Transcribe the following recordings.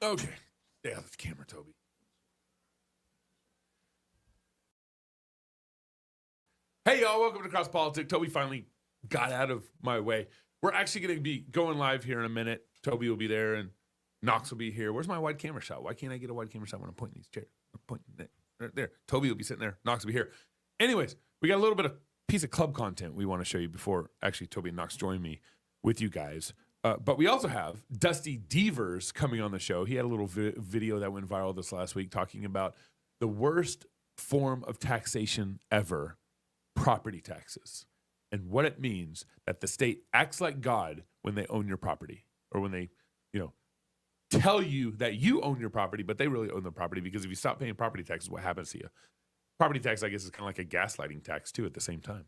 Okay. Yeah, that's the camera, Toby. Hey, y'all. Welcome to Cross Politics. Toby finally got out of my way. We're actually going to be going live here in a minute. Toby will be there, and Knox will be here. Where's my wide camera shot? Why can't I get a wide camera shot when I'm pointing these chairs? I'm pointing there. Toby will be sitting there. Knox will be here. Anyways, we got a little bit of piece of club content we want to show you before actually Toby and Knox join me with you guys. But we also have Dusty Deevers coming on the show. He had a little video that went viral this last week talking about the worst form of taxation ever, property taxes, and what it means that the state acts like God when they own your property, or when they, tell you that you own your property, but they really own the property, because if you stop paying property taxes, what happens to you? Property tax, I guess, is kind of like a gaslighting tax too at the same time.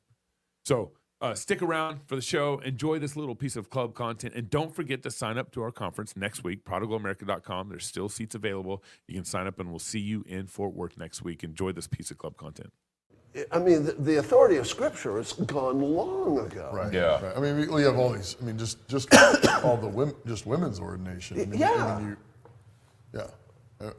So stick around for the show. Enjoy this little piece of club content. And don't forget to sign up to our conference next week, prodigalamerica.com. There's still seats available. You can sign up, and we'll see you in Fort Worth next week. Enjoy this piece of club content. I mean, the authority of Scripture is gone long ago. Right. Yeah. Right. I mean, we have all these. I mean, just all the women's ordination. I mean, Yeah. There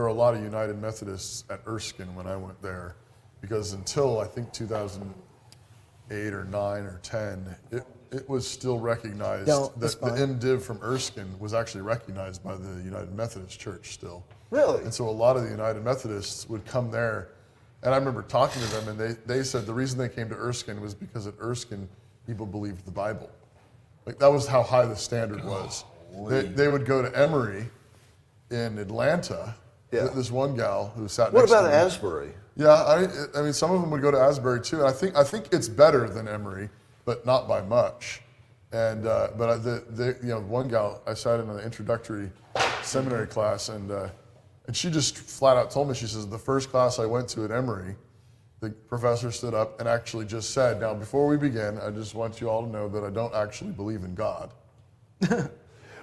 were a lot of United Methodists at Erskine when I went there, because until I think 2008 or 9 or 10, it was still recognized that the MDiv from Erskine was actually recognized by the United Methodist Church still. Really? And so a lot of the United Methodists would come there. And I remember talking to them, and they said the reason they came to Erskine was because at Erskine, people believed the Bible. Like, that was how high the standard was. They would go to Emory in Atlanta. Yeah. This one gal who sat What next to about me. Asbury? Yeah, I mean, some of them would go to Asbury too. And I think it's better than Emory, but not by much. And one gal, I sat in an introductory seminary class, and she just flat out told me, she says, the first class I went to at Emory, the professor stood up and actually just said, now before we begin, I just want you all to know that I don't actually believe in God.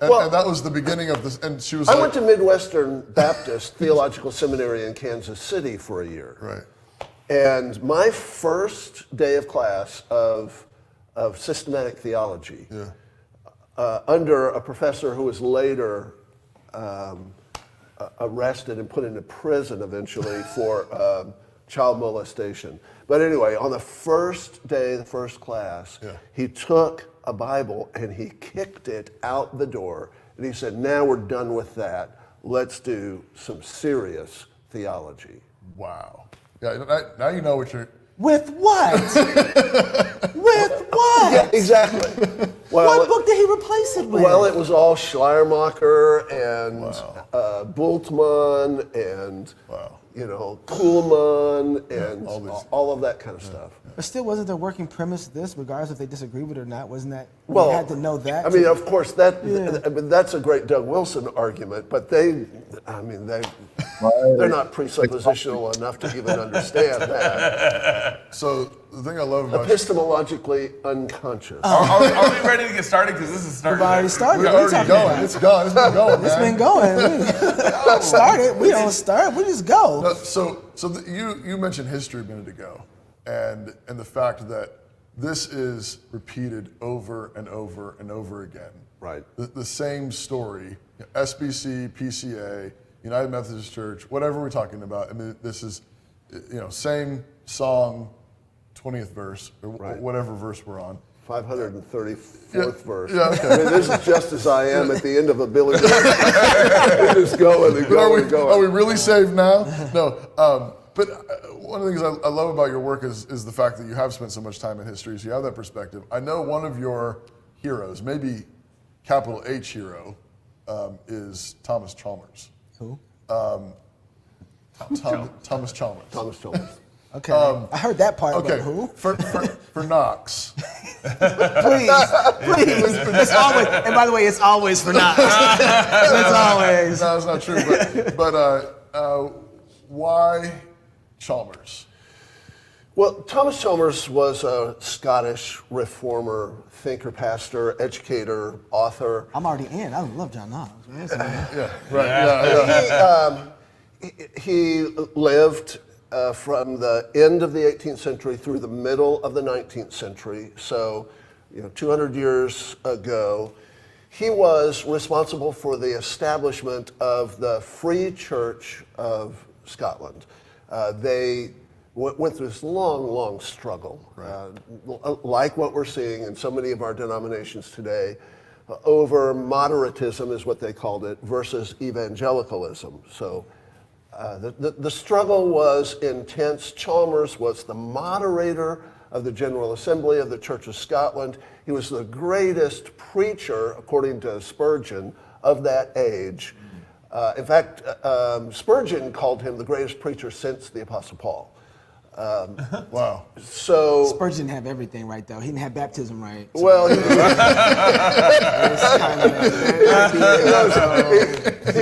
And that was the beginning of this, and she was I went to Midwestern Baptist Theological Seminary in Kansas City for a year. Right. And my first day of class of systematic theology, under a professor who was later arrested and put into prison eventually for child molestation. But anyway, on the first day, the first class, he took a Bible and he kicked it out the door, and he said, now we're done with that. Let's do some serious theology. Wow. Yeah, now you know what you're... With what? With what? Yeah, exactly. Well, what book did he replace it with? Well, it was all Schleiermacher and Bultmann and Kuhlman and all of that kind of stuff. But still, wasn't their working premise this, regardless if they disagree with it or not? Wasn't that, Well, you had to know that? I mean, of course, that's a great Doug Wilson argument, but they're not presuppositional enough to even understand that. So the thing I love about... Epistemologically unconscious. Are we ready to get started? Because this is starting. We've already started. We're already going. It's gone. It's been going, It's been going. We started. We don't start. We just go. No, you mentioned history a minute ago, and the fact that this is repeated over and over and over again. Right. The same story, SBC, PCA, United Methodist Church, whatever we're talking about. I mean, this is, same song, 20th verse, or whatever verse we're on. 534th verse. Yeah, okay. I mean, this is just as I am at the end of a Billy Graham. We're just going and going and going. Are we really saved now? No. But one of the things I love about your work is the fact that you have spent so much time in history, so you have that perspective. I know one of your heroes, maybe capital H hero, is Thomas Chalmers. Who? Thomas Chalmers. Thomas Chalmers. Okay. I heard that part, Okay. but who? For Knox. Please. It's always, and by the way, it's always for Knox. It's always. No, that's not true. But why Chalmers? Well, Thomas Chalmers was a Scottish reformer, thinker, pastor, educator, author. I'm already in. I love John Knox. Yeah, right. He lived from the end of the 18th century through the middle of the 19th century. So, 200 years ago, He was responsible for the establishment of the Free Church of Scotland. They went through this long struggle, like what we're seeing in so many of our denominations today, over moderatism is what they called it, versus evangelicalism. So the struggle was intense. Chalmers was the moderator of the General Assembly of the Church of Scotland. He was the greatest preacher, according to Spurgeon, of that age. In fact, Spurgeon called him the greatest preacher since the Apostle Paul. Wow. So Spurgeon didn't have everything right, though. He didn't have baptism right. So well, he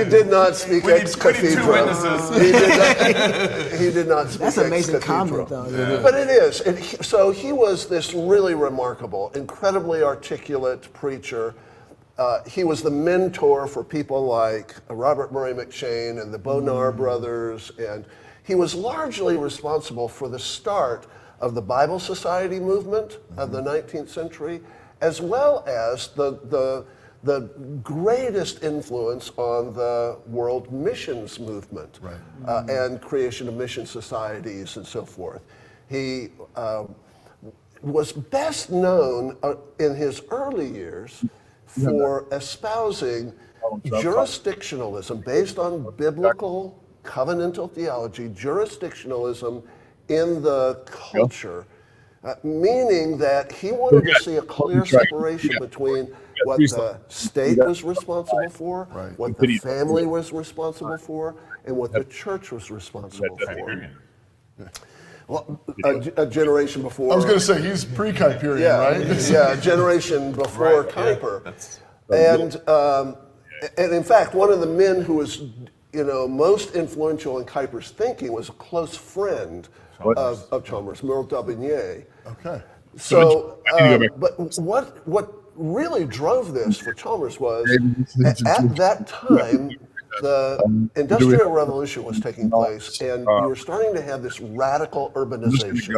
did not speak ex cathedra. two witnesses. He did not speak That's an ex amazing cathedra. comment, though. Yeah. But it is. So he was this really remarkable, incredibly articulate preacher. He was the mentor for people like Robert Murray McCheyne and the Bonar brothers, and he was largely responsible for the start of the Bible Society movement of the 19th century, as well as the greatest influence on the world missions movement and creation of mission societies and so forth. He was best known in his early years for espousing jurisdictionalism based on biblical covenantal theology, jurisdictionalism in the culture, meaning that he wanted to see a clear separation between what the state was responsible for, what the family was responsible for, and what the church was responsible for. Well, a generation before. I was going to say, he's pre-Kuyperian, right? Yeah, a generation before Kuyper. And in fact, one of the men who was most influential in Kuyper's thinking was a close friend of Chalmers, Merle d'Aubigné. Okay. So, but what really drove this for Chalmers was at that time, the Industrial Revolution was taking place, and you were starting to have this radical urbanization.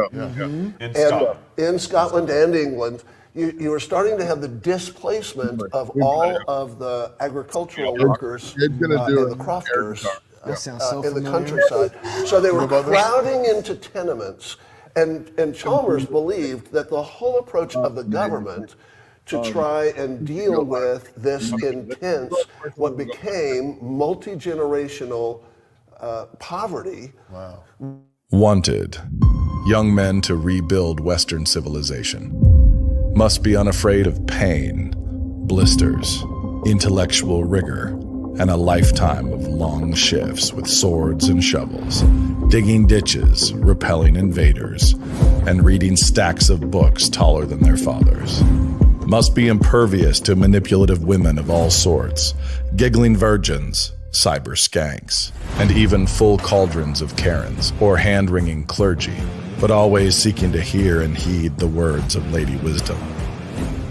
In Scotland and England, you were starting to have the displacement of all of the agricultural workers and the crofters in the countryside. So they were crowding into tenements, and Chalmers believed that the whole approach of the government to try and deal with this intense, what became multi-generational poverty. Wow. Wanted, young men to rebuild Western civilization. Must be unafraid of pain, blisters, intellectual rigor, and a lifetime of long shifts with swords and shovels, digging ditches, repelling invaders, and reading stacks of books taller than their fathers. Must be impervious to manipulative women of all sorts, giggling virgins, cyber skanks, and even full cauldrons of Karens or hand-wringing clergy, but always seeking to hear and heed the words of Lady Wisdom.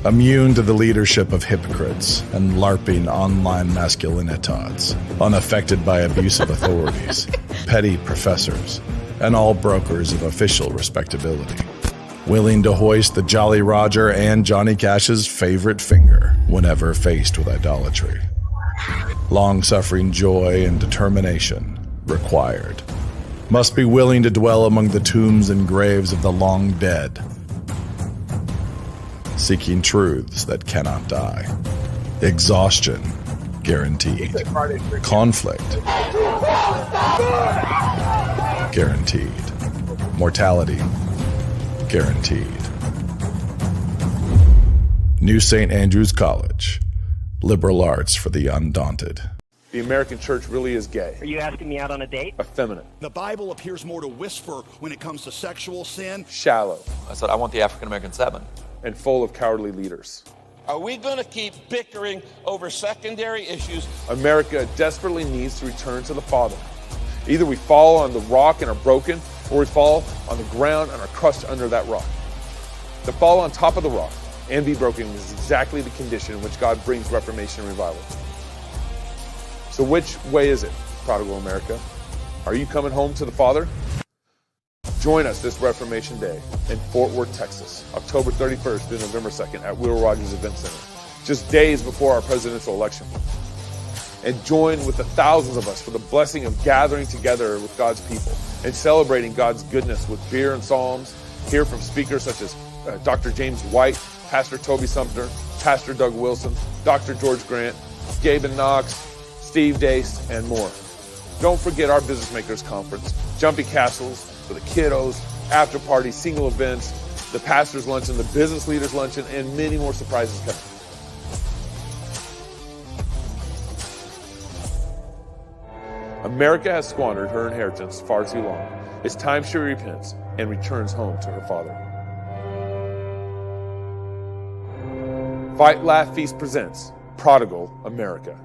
Immune to the leadership of hypocrites and LARPing online masculinitods, unaffected by abusive authorities, petty professors, and all brokers of official respectability. Willing to hoist the Jolly Roger and Johnny Cash's favorite finger whenever faced with idolatry. Long-suffering joy and determination required. Must be willing to dwell among the tombs and graves of the long dead, seeking truths that cannot die. Exhaustion guaranteed. Conflict guaranteed. Mortality guaranteed. New St. Andrew's College. Liberal arts for the undaunted. The American church really is gay. Are you asking me out on a date? Effeminate. The Bible appears more to whisper when it comes to sexual sin. Shallow. I said, I want the African American 7. And full of cowardly leaders. Are we going to keep bickering over secondary issues? America desperately needs to return to the Father. Either we fall on the rock and are broken, or we fall on the ground and are crushed under that rock. To fall on top of the rock and be broken is exactly the condition in which God brings reformation and revival. So which way is it, prodigal America? Are you coming home to the Father? Join us this Reformation Day in Fort Worth, Texas, October 31st through November 2nd at Will Rogers Event Center. just days before our presidential election. And join with the thousands of us for the blessing of gathering together with God's people and celebrating God's goodness with beer and psalms. Hear from speakers such as Dr. James White, Pastor Toby Sumter, Pastor Doug Wilson, Dr. George Grant, Gabe and Knox, Steve Deace, and more. Don't forget our Business Makers Conference, Jumpy Castles for the kiddos, after parties, single events, the Pastors Luncheon, the Business Leaders Luncheon, and many more surprises coming. America has squandered her inheritance far too long. It's time she repents and returns home to her Father. Fight, Laugh, Feast presents Prodigal America.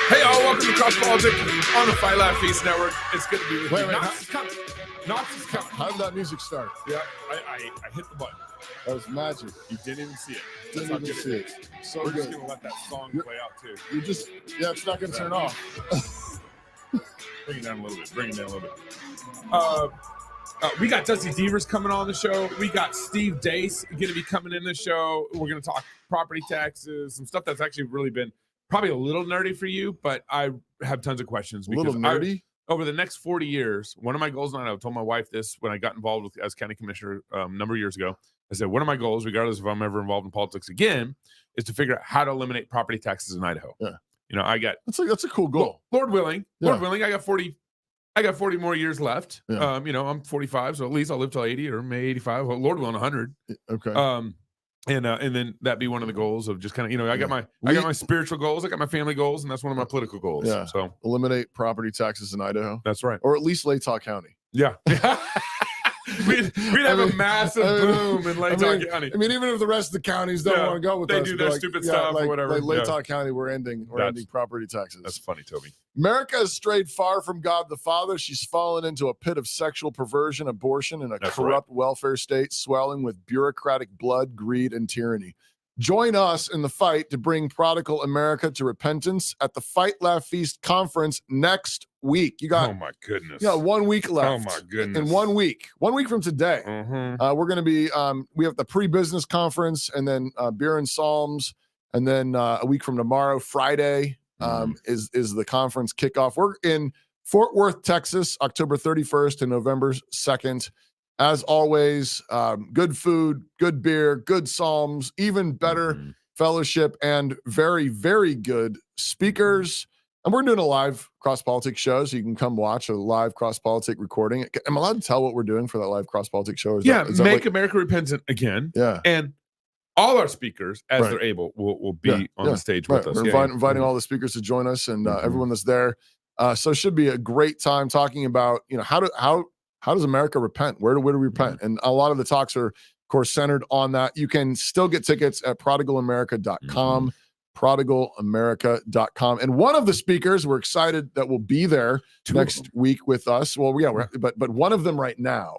Hey, y'all, welcome to Cross Politics on the Fight, Laugh, Feast Network. It's good to be with you. Knox is coming. Knox is coming. How did that music start? Yeah, I hit the button. That was magic. You didn't even see it. Didn't even see it. So We're good. just going to let that song play out, too. It's not going to turn off. Bring it down a little bit. We got Dusty Deevers coming on the show. We got Steve Deace going to be coming in the show. We're going to talk property taxes, some stuff that's actually really been probably a little nerdy for you, but I have tons of questions. A little nerdy? Over the next 40 years, one of my goals, and I told my wife this when I got involved as county commissioner a number of years ago. I said, one of my goals, regardless if I'm ever involved in politics again, is to figure out how to eliminate property taxes in Idaho. Yeah. You know, I got that's a cool goal. Lord willing, Yeah. I got 40 more years left. Yeah. You know, I'm 45, so at least I'll live till 80 or maybe 85. Well, Lord willing, 100. Okay. And then that be one of the goals of just kind of, you know, I got my spiritual goals, I got my family goals, and that's one of my political goals. Yeah. So Eliminate property taxes in Idaho. that's right. Or at least Latah County. Yeah. we'd have a massive boom in Latah County. I mean, even if the rest of the counties don't want to go with they us, do their stupid stuff or whatever. Like Latah County, we're ending property taxes. That's funny, Toby. America has strayed far from God the Father. She's fallen into a pit of sexual perversion, abortion, and a corrupt welfare state swelling with bureaucratic blood, greed, and tyranny. Join us in the fight to bring prodigal America to repentance at the Fight, Laugh, Feast conference next week. You got, oh my goodness. You got 1 week left. Oh my goodness. In 1 week. 1 week from today. Mm-hmm. We're going to be, we have the pre-business conference and then beer and psalms. And then a week from tomorrow, Friday, is the conference kickoff. We're in Fort Worth, Texas, October 31st and November 2nd. As always, good food, good beer, good psalms, even better fellowship, and very, very good speakers. And we're doing a live Cross Politics show, so you can come watch a live Cross Politics recording. Am I allowed to tell what we're doing for that live Cross Politics show? Is that Make America Repentant again. Yeah. And all our speakers, as they're able, will be on the stage with us. We're inviting all the speakers to join us and everyone that's there. So it should be a great time talking about, you know, how does America repent? Where do we repent? And a lot of the talks are, of course, centered on that. You can still get tickets at prodigalamerica.com, prodigalamerica.com. And one of the speakers, we're excited that will be there next week with us. Well, yeah, but one of them right now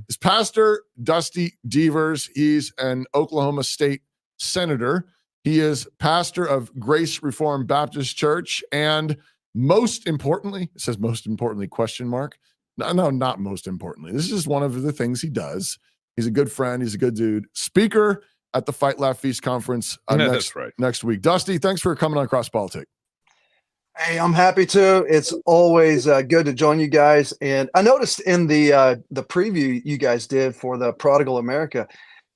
is Pastor Dusty Deevers. He's an Oklahoma State senator. He is pastor of Grace Reformed Baptist Church. And most importantly, it says most importantly, question mark. No, not most importantly. This is one of the things he does. He's a good friend. He's a good dude. Speaker at the Fight, Laugh, Feast conference next week. Dusty, thanks for coming on Cross Politics. Hey, I'm happy to. It's always good to join you guys. And I noticed in the preview you guys did for the Prodigal America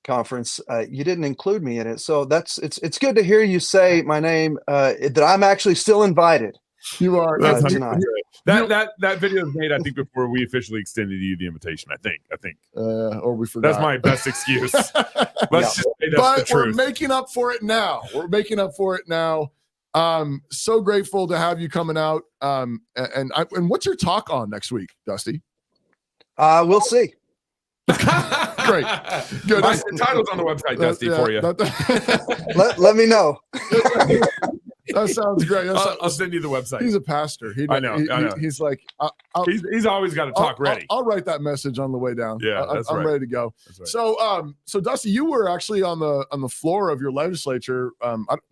conference, you didn't include me in it. So it's good to hear you say my name, that I'm actually still invited. You are. Tonight. That video was made, I think, before we officially extended you the invitation. I think. Or we forgot. That's my best excuse. Let's just say that's but the truth. We're making up for it now. So grateful to have you coming out. And what's your talk on next week, Dusty? We'll see. Great. Good. The title's on the website, Dusty, for you. Let me know. That sounds great. I'll send you the website. He's a pastor. I know. He's like, he's always got a talk ready. I'll write that message on the way down. Yeah, I'm ready to go. Right. So Dusty, you were actually on the floor of your legislature.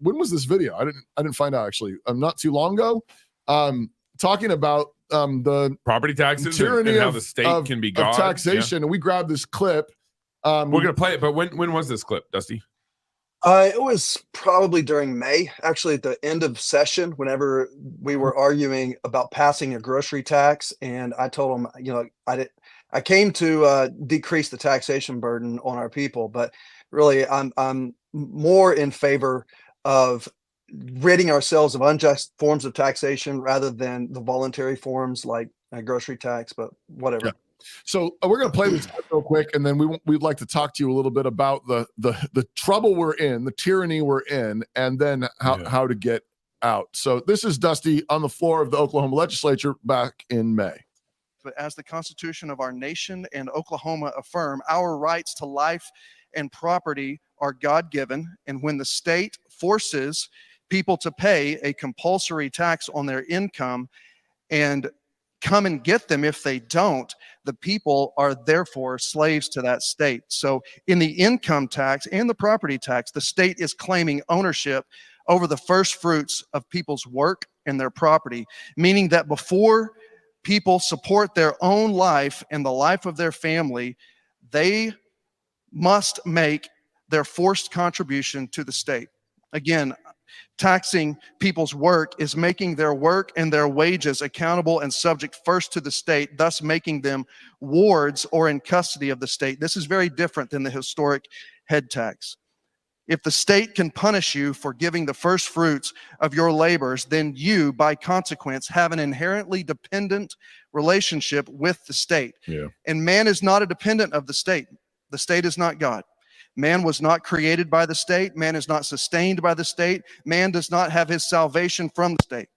When was this video? I didn't find out actually. Not too long ago. Talking about the property taxes tyranny and how of the state of- can be of God. taxation, and we grabbed this clip. We're gonna play it, but when was this clip, Dusty? It was probably during May, actually at the end of session, whenever we were arguing about passing a grocery tax. And I told them, I came to decrease the taxation burden on our people, but really I'm more in favor of ridding ourselves of unjust forms of taxation rather than the voluntary forms like a grocery tax, but whatever. Yeah. So we're going to play this real quick, and then we'd like to talk to you a little bit about the trouble we're in, the tyranny we're in, and then how to get out. So this is Dusty on the floor of the Oklahoma legislature back in May. But as the Constitution of our nation and Oklahoma affirm, our rights to life and property are God-given, and when the state forces people to pay a compulsory tax on their income and come and get them if they don't, the people are therefore slaves to that state. So in the income tax and the property tax, the state is claiming ownership over the first fruits of people's work and their property, meaning that before people support their own life and the life of their family, they must make their forced contribution to the state. Again, taxing people's work is making their work and their wages accountable and subject first to the state, thus making them wards or in custody of the state. This is very different than the historic head tax. If the state can punish you for giving the first fruits of your labors, then you, by consequence, have an inherently dependent relationship with the state. Yeah. And man is not a dependent of the state. The state is not God. Man was not created by the state. Man is not sustained by the state. Man does not have his salvation from the state.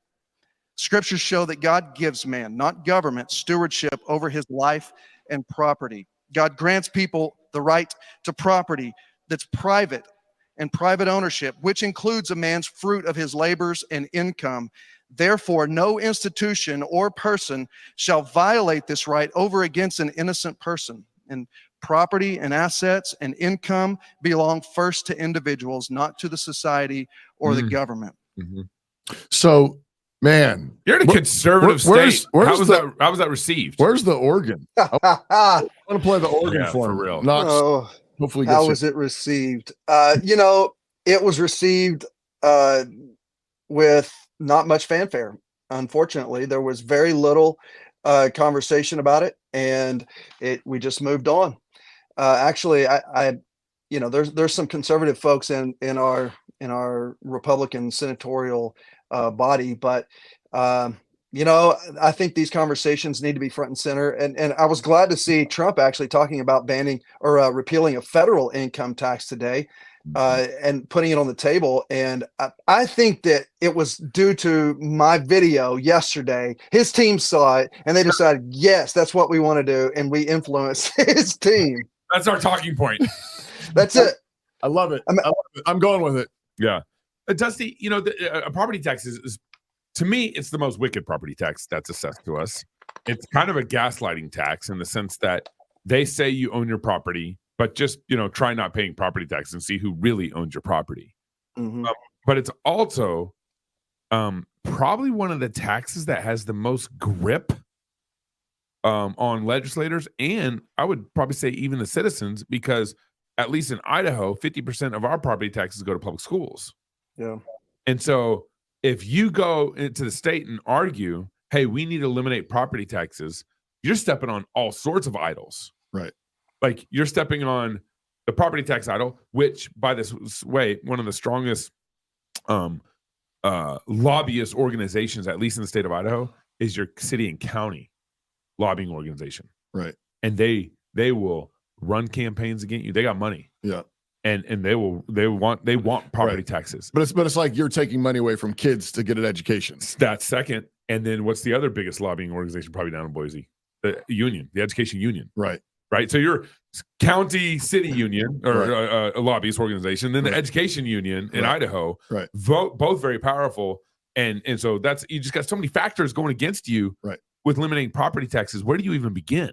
Scriptures show that God gives man, not government, stewardship over his life and property. God grants people the right to property that's private and private ownership, which includes a man's fruit of his labors and income. Therefore, no institution or person shall violate this right over against an innocent person. And property and assets and income belong first to individuals, not to the society or the government. Mm-hmm. So, man, you're in a conservative state. How was that received? Where's the organ? I want to play the organ for him. real. Knox, hopefully, how was it received? It was received with not much fanfare. Unfortunately, there was very little conversation about it, and we just moved on. Actually, there's some conservative folks in our Republican senatorial body, but I think these conversations need to be front and center. And I was glad to see Trump actually talking about banning or repealing a federal income tax today, and putting it on the table. And I think that it was due to my video yesterday. His team saw it and they decided, yes, that's what we want to do. And we influenced his team. That's our talking point. That's it. I love it. I'm going with it. Yeah. Dusty, a property tax is, to me, it's the most wicked property tax that's assessed to us. It's kind of a gaslighting tax in the sense that they say you own your property, but just, try not paying property tax and see who really owns your property. Mm-hmm. But it's also probably one of the taxes that has the most grip on legislators, and I would probably say even the citizens, because at least in Idaho, 50% of our property taxes go to public schools. Yeah. And so if you go into the state and argue, hey, we need to eliminate property taxes, you're stepping on all sorts of idols. Right. Like you're stepping on the property tax idol, which, by this way, one of the strongest lobbyist organizations, at least in the state of Idaho, is your city and county lobbying organization. Right. And they will run campaigns against you. They got money. Yeah. And they want property taxes. But it's like you're taking money away from kids to get an education. That's second. And then what's the other biggest lobbying organization probably down in Boise? The union, the education union. Right. Right. So your county city union or a lobbyist organization, then the education union in Idaho, both very powerful. And so you just got so many factors going against you with eliminating property taxes. Where do you even begin?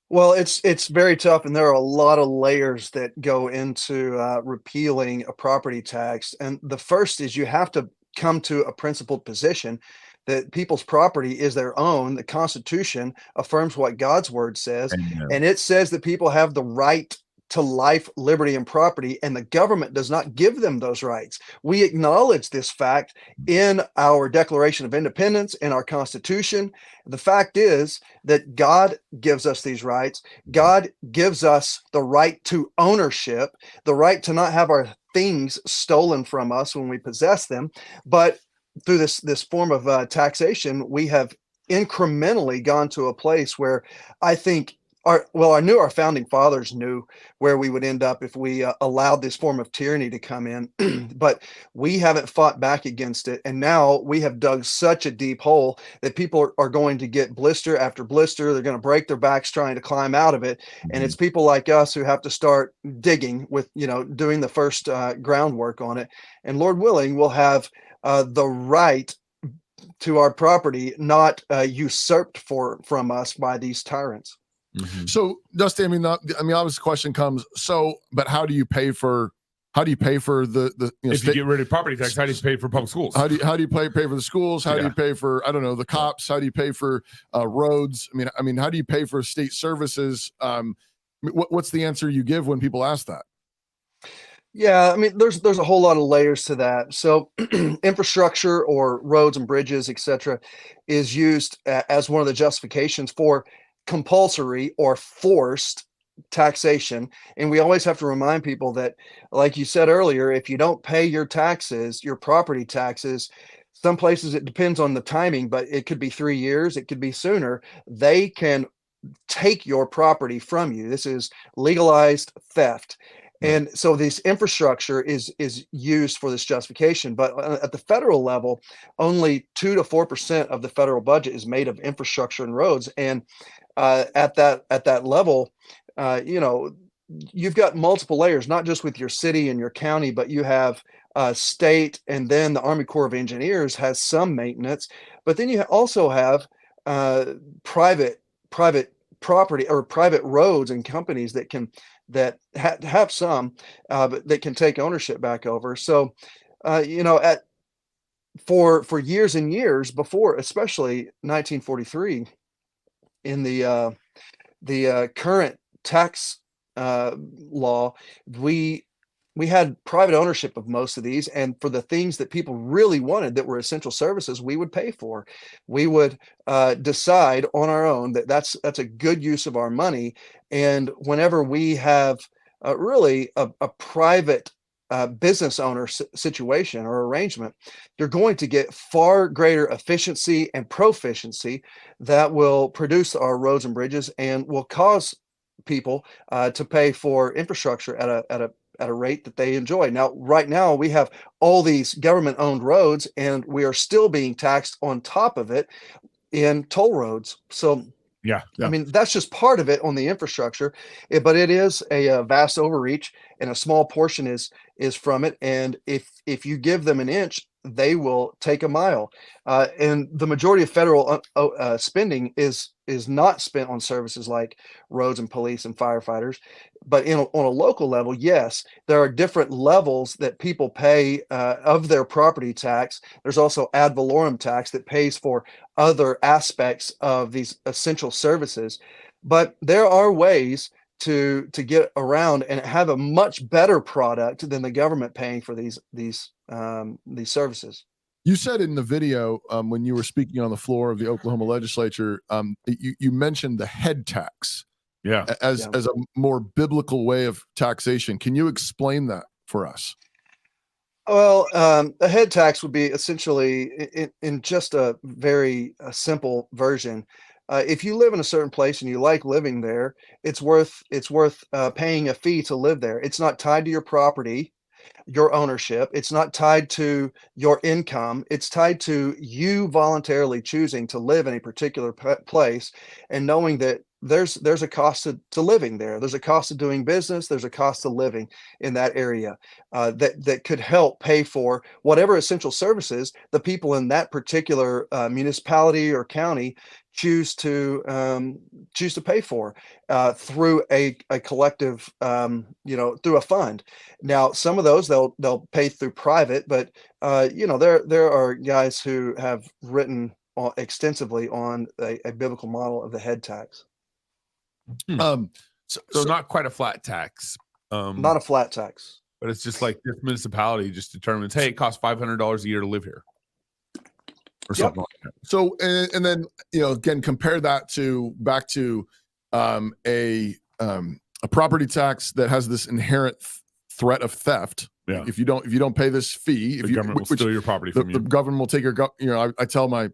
Well, it's very tough, and there are a lot of layers that go into repealing a property tax. And the first is you have to come to a principled position that people's property is their own. The Constitution affirms what God's word says, and it says that people have the right to life, liberty, and property, and the government does not give them those rights. We acknowledge this fact in our Declaration of Independence, in our Constitution. The fact is that God gives us these rights. God gives us the right to ownership, the right to not have our things stolen from us when we possess them. But through this form of taxation, we have incrementally gone to a place where I think our founding fathers knew where we would end up if we allowed this form of tyranny to come in, but we haven't fought back against it. And now we have dug such a deep hole that people are going to get blister after blister. They're going to break their backs trying to climb out of it. And it's people like us who have to start digging with, doing the first groundwork on it. And Lord willing, we'll have the right to our property not usurped from us by these tyrants. So, Dusty, obvious question comes. So, but how do you pay for the if you get rid of property tax, how do you pay for public schools? How do you pay for the schools? How do you pay for the cops? How do you pay for roads? How do you pay for state services? What's the answer you give when people ask that? Yeah, there's a whole lot of layers to that. So infrastructure or roads and bridges, etc., is used as one of the justifications for compulsory or forced taxation. And we always have to remind people that, like you said earlier, if you don't pay your taxes, your property taxes, some places it depends on the timing, but it could be 3 years, it could be sooner. They can take your property from you. This is legalized theft. And so this infrastructure is used for this justification. But at the federal level, only 2 to 4% of the federal budget is made of infrastructure and roads. And at that level, you've got multiple layers, not just with your city and your county, but you have state, and then the Army Corps of Engineers has some maintenance. But then you also have private property or private roads and companies that have some, but they can take ownership back over. So, for years and years before, especially 1943, in the current tax law, we had private ownership of most of these, and for the things that people really wanted that were essential services, we would pay for. We would decide on our own that that's a good use of our money. And whenever we have really a private business owner situation or arrangement, you're going to get far greater efficiency and proficiency that will produce our roads and bridges and will cause people to pay for infrastructure at a rate that they enjoy. Now, right now, we have all these government-owned roads, and we are still being taxed on top of it in toll roads. So, yeah. That's just part of it on the infrastructure, but it is a vast overreach, and a small portion is from it. And if you give them an inch, they will take a mile. And the majority of federal spending is not spent on services like roads and police and firefighters. But on a local level, yes, there are different levels that people pay of their property tax. There's also ad valorem tax that pays for other aspects of these essential services. But there are ways to get around and have a much better product than the government paying for these services. You said in the video when you were speaking on the floor of the Oklahoma legislature, you mentioned the head tax as a more biblical way of taxation. Can you explain that for us? Well, a head tax would be essentially, in just a very simple version, if you live in a certain place and you like living there, it's worth paying a fee to live there. It's not tied to your property, your ownership. It's not tied to your income. It's tied to you voluntarily choosing to live in a particular place and knowing that there's a cost to living there. There's a cost of doing business. There's a cost of living in that area that could help pay for whatever essential services the people in that particular municipality or county choose to pay for through a collective, through a fund. Now, some of those they'll pay through private, but there are guys who have written extensively on a biblical model of the head tax. So not quite a flat tax. Not a flat tax, but it's just like this municipality just determines, hey, it costs $500 a year to live here, or something like that. So, and then again, compare that back to a property tax that has this inherent threat of theft. Yeah. If you don't pay this fee, the government will steal your property from you. The government will take your. I tell my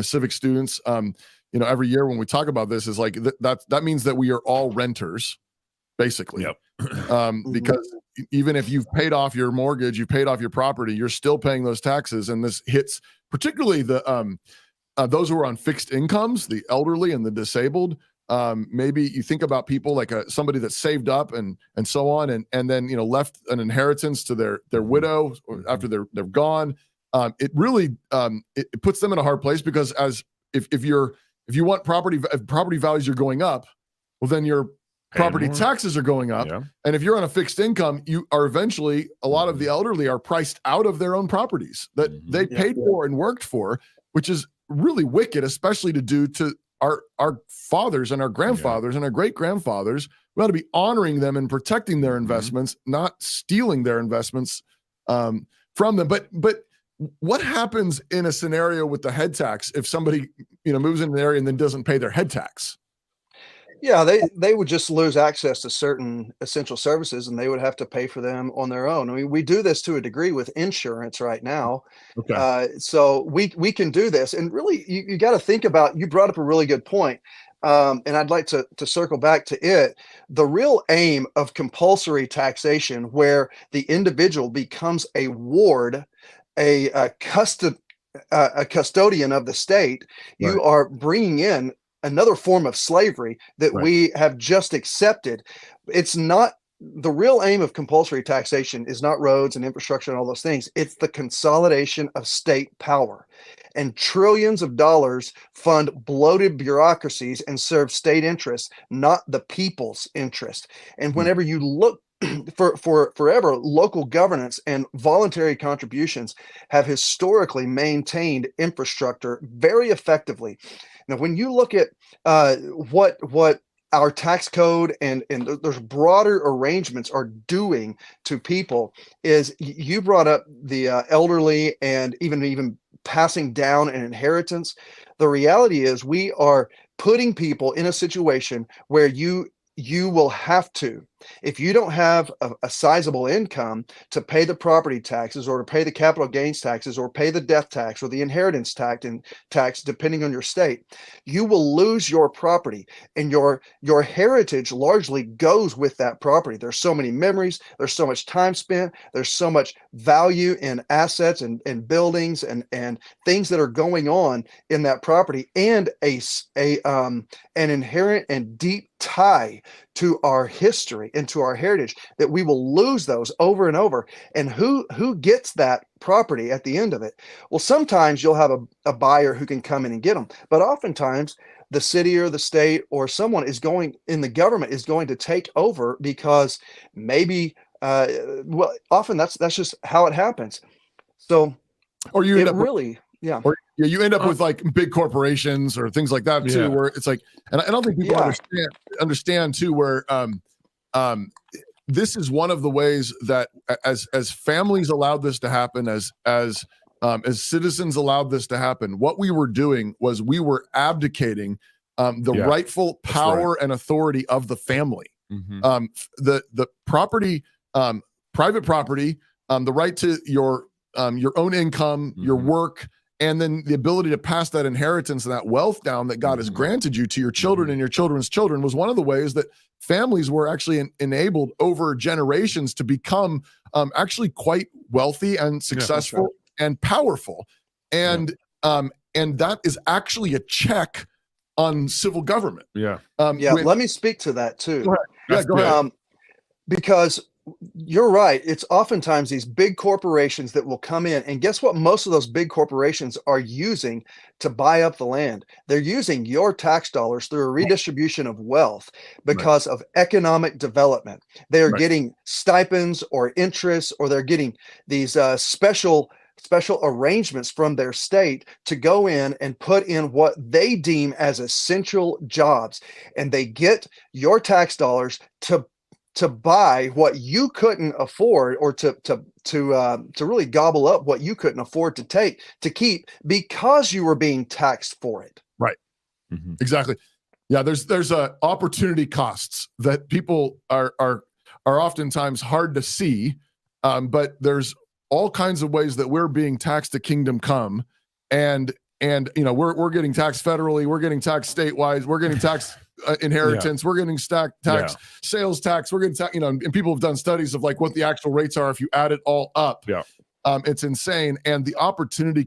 civic students, every year when we talk about this, is like that means that we are all renters, basically. Yep. Because even if you've paid off your mortgage, you've paid off your property, you're still paying those taxes, and this hits particularly the those who are on fixed incomes, the elderly and the disabled. Maybe you think about people like somebody that saved up and so on, and then left an inheritance to their widow after they're gone. It really it puts them in a hard place, because if you want property values are going up, well, then your property taxes are going up. Yeah. And if you're on a fixed income, you are eventually, a lot of the elderly are priced out of their own properties that they paid for and worked for, which is really wicked, especially to do to our fathers and our grandfathers and our great grandfathers. We ought to be honoring them and protecting their investments, not stealing their investments from them. But what happens in a scenario with the head tax if somebody moves in an area and then doesn't pay their head tax? Yeah, they would just lose access to certain essential services, and they would have to pay for them on their own. I mean, we do this to a degree with insurance right now. Okay. So we can do this, and really, you got to think about. You brought up a really good point, and I'd like to circle back to it. The real aim of compulsory taxation, where the individual becomes a ward, a custodian of the state, Right. you are bringing in another form of slavery that Right. we have just accepted. It's not the real aim of compulsory taxation is not roads and infrastructure and all those things. It's the consolidation of state power, and trillions of dollars fund bloated bureaucracies and serve state interests, not the people's interest. And whenever you look for forever, local governance and voluntary contributions have historically maintained infrastructure very effectively. Now, when you look at what our tax code and there's broader arrangements are doing to people, is you brought up the elderly and even passing down an inheritance. The reality is we are putting people in a situation where you will have to, if you don't have a sizable income to pay the property taxes or to pay the capital gains taxes or pay the death tax or the inheritance tax, depending on your state, you will lose your property, and your heritage largely goes with that property. There's so many memories, there's so much time spent, there's so much value in assets and buildings and things that are going on in that property, and an inherent and deep tie to our history and to our heritage, that we will lose those over and over. And who gets that property at the end of it? Well, sometimes you'll have a buyer who can come in and get them, but oftentimes the city or the state or someone in the government is going to take over, because maybe often that's just how it happens. So Or you end up really, yeah. Or you end up with like big corporations or things like that too, where it's like, and I don't think people understand too, where this is one of the ways that as families allowed this to happen, as citizens allowed this to happen, what we were doing was we were abdicating the rightful power and authority of the family. The property, private property, the right to your own income, your work, and then the ability to pass that inheritance and that wealth down that God has granted you to your children and your children's children, was one of the ways that families were actually enabled over generations to become actually quite wealthy and successful and powerful. And that is actually a check on civil government. Let me speak to that too. Go ahead. Because you're right. It's oftentimes these big corporations that will come in, and guess what? Most of those big corporations are using to buy up the land. They're using your tax dollars through a redistribution of wealth because of economic development. They are getting stipends or interest, or they're getting these special arrangements from their state to go in and put in what they deem as essential jobs, and they get your tax dollars to buy what you couldn't afford, or to really gobble up what you couldn't afford to keep because you were being taxed for it. Right. Exactly. Yeah. There's opportunity costs that people are oftentimes hard to see, but there's all kinds of ways that we're being taxed to kingdom come, and we're getting taxed federally, we're getting taxed statewide, we're getting taxed inheritance, we're getting tax, sales tax, we're getting and people have done studies of like what the actual rates are if you add it all up. It's insane, and the opportunity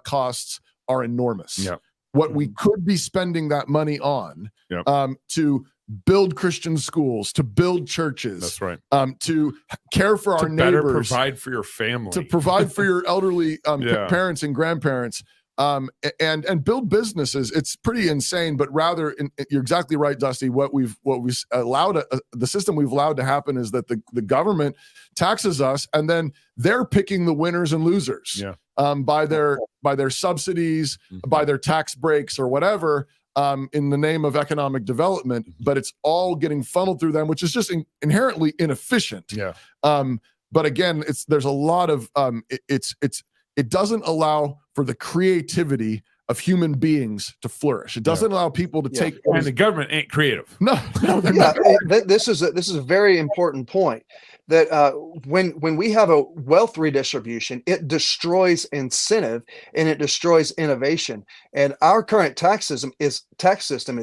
costs are enormous. What we could be spending that money on to build Christian schools, to build churches. That's right. To care for our better neighbors, provide for your family, to provide for your elderly parents and grandparents, and build businesses. It's pretty insane. But rather, you're exactly right, Dusty. What we've allowed, the system we've allowed to happen is that the government taxes us, and then they're picking the winners and losers by their subsidies, by their tax breaks or whatever. In the name of economic development, but it's all getting funneled through them, which is just inherently inefficient. But again, there's a lot of it doesn't allow for the creativity of human beings to flourish. It doesn't allow people to take. And the government ain't creative. No, they're not. This is a very important point. That when we have a wealth redistribution, it destroys incentive and it destroys innovation. And our current tax system is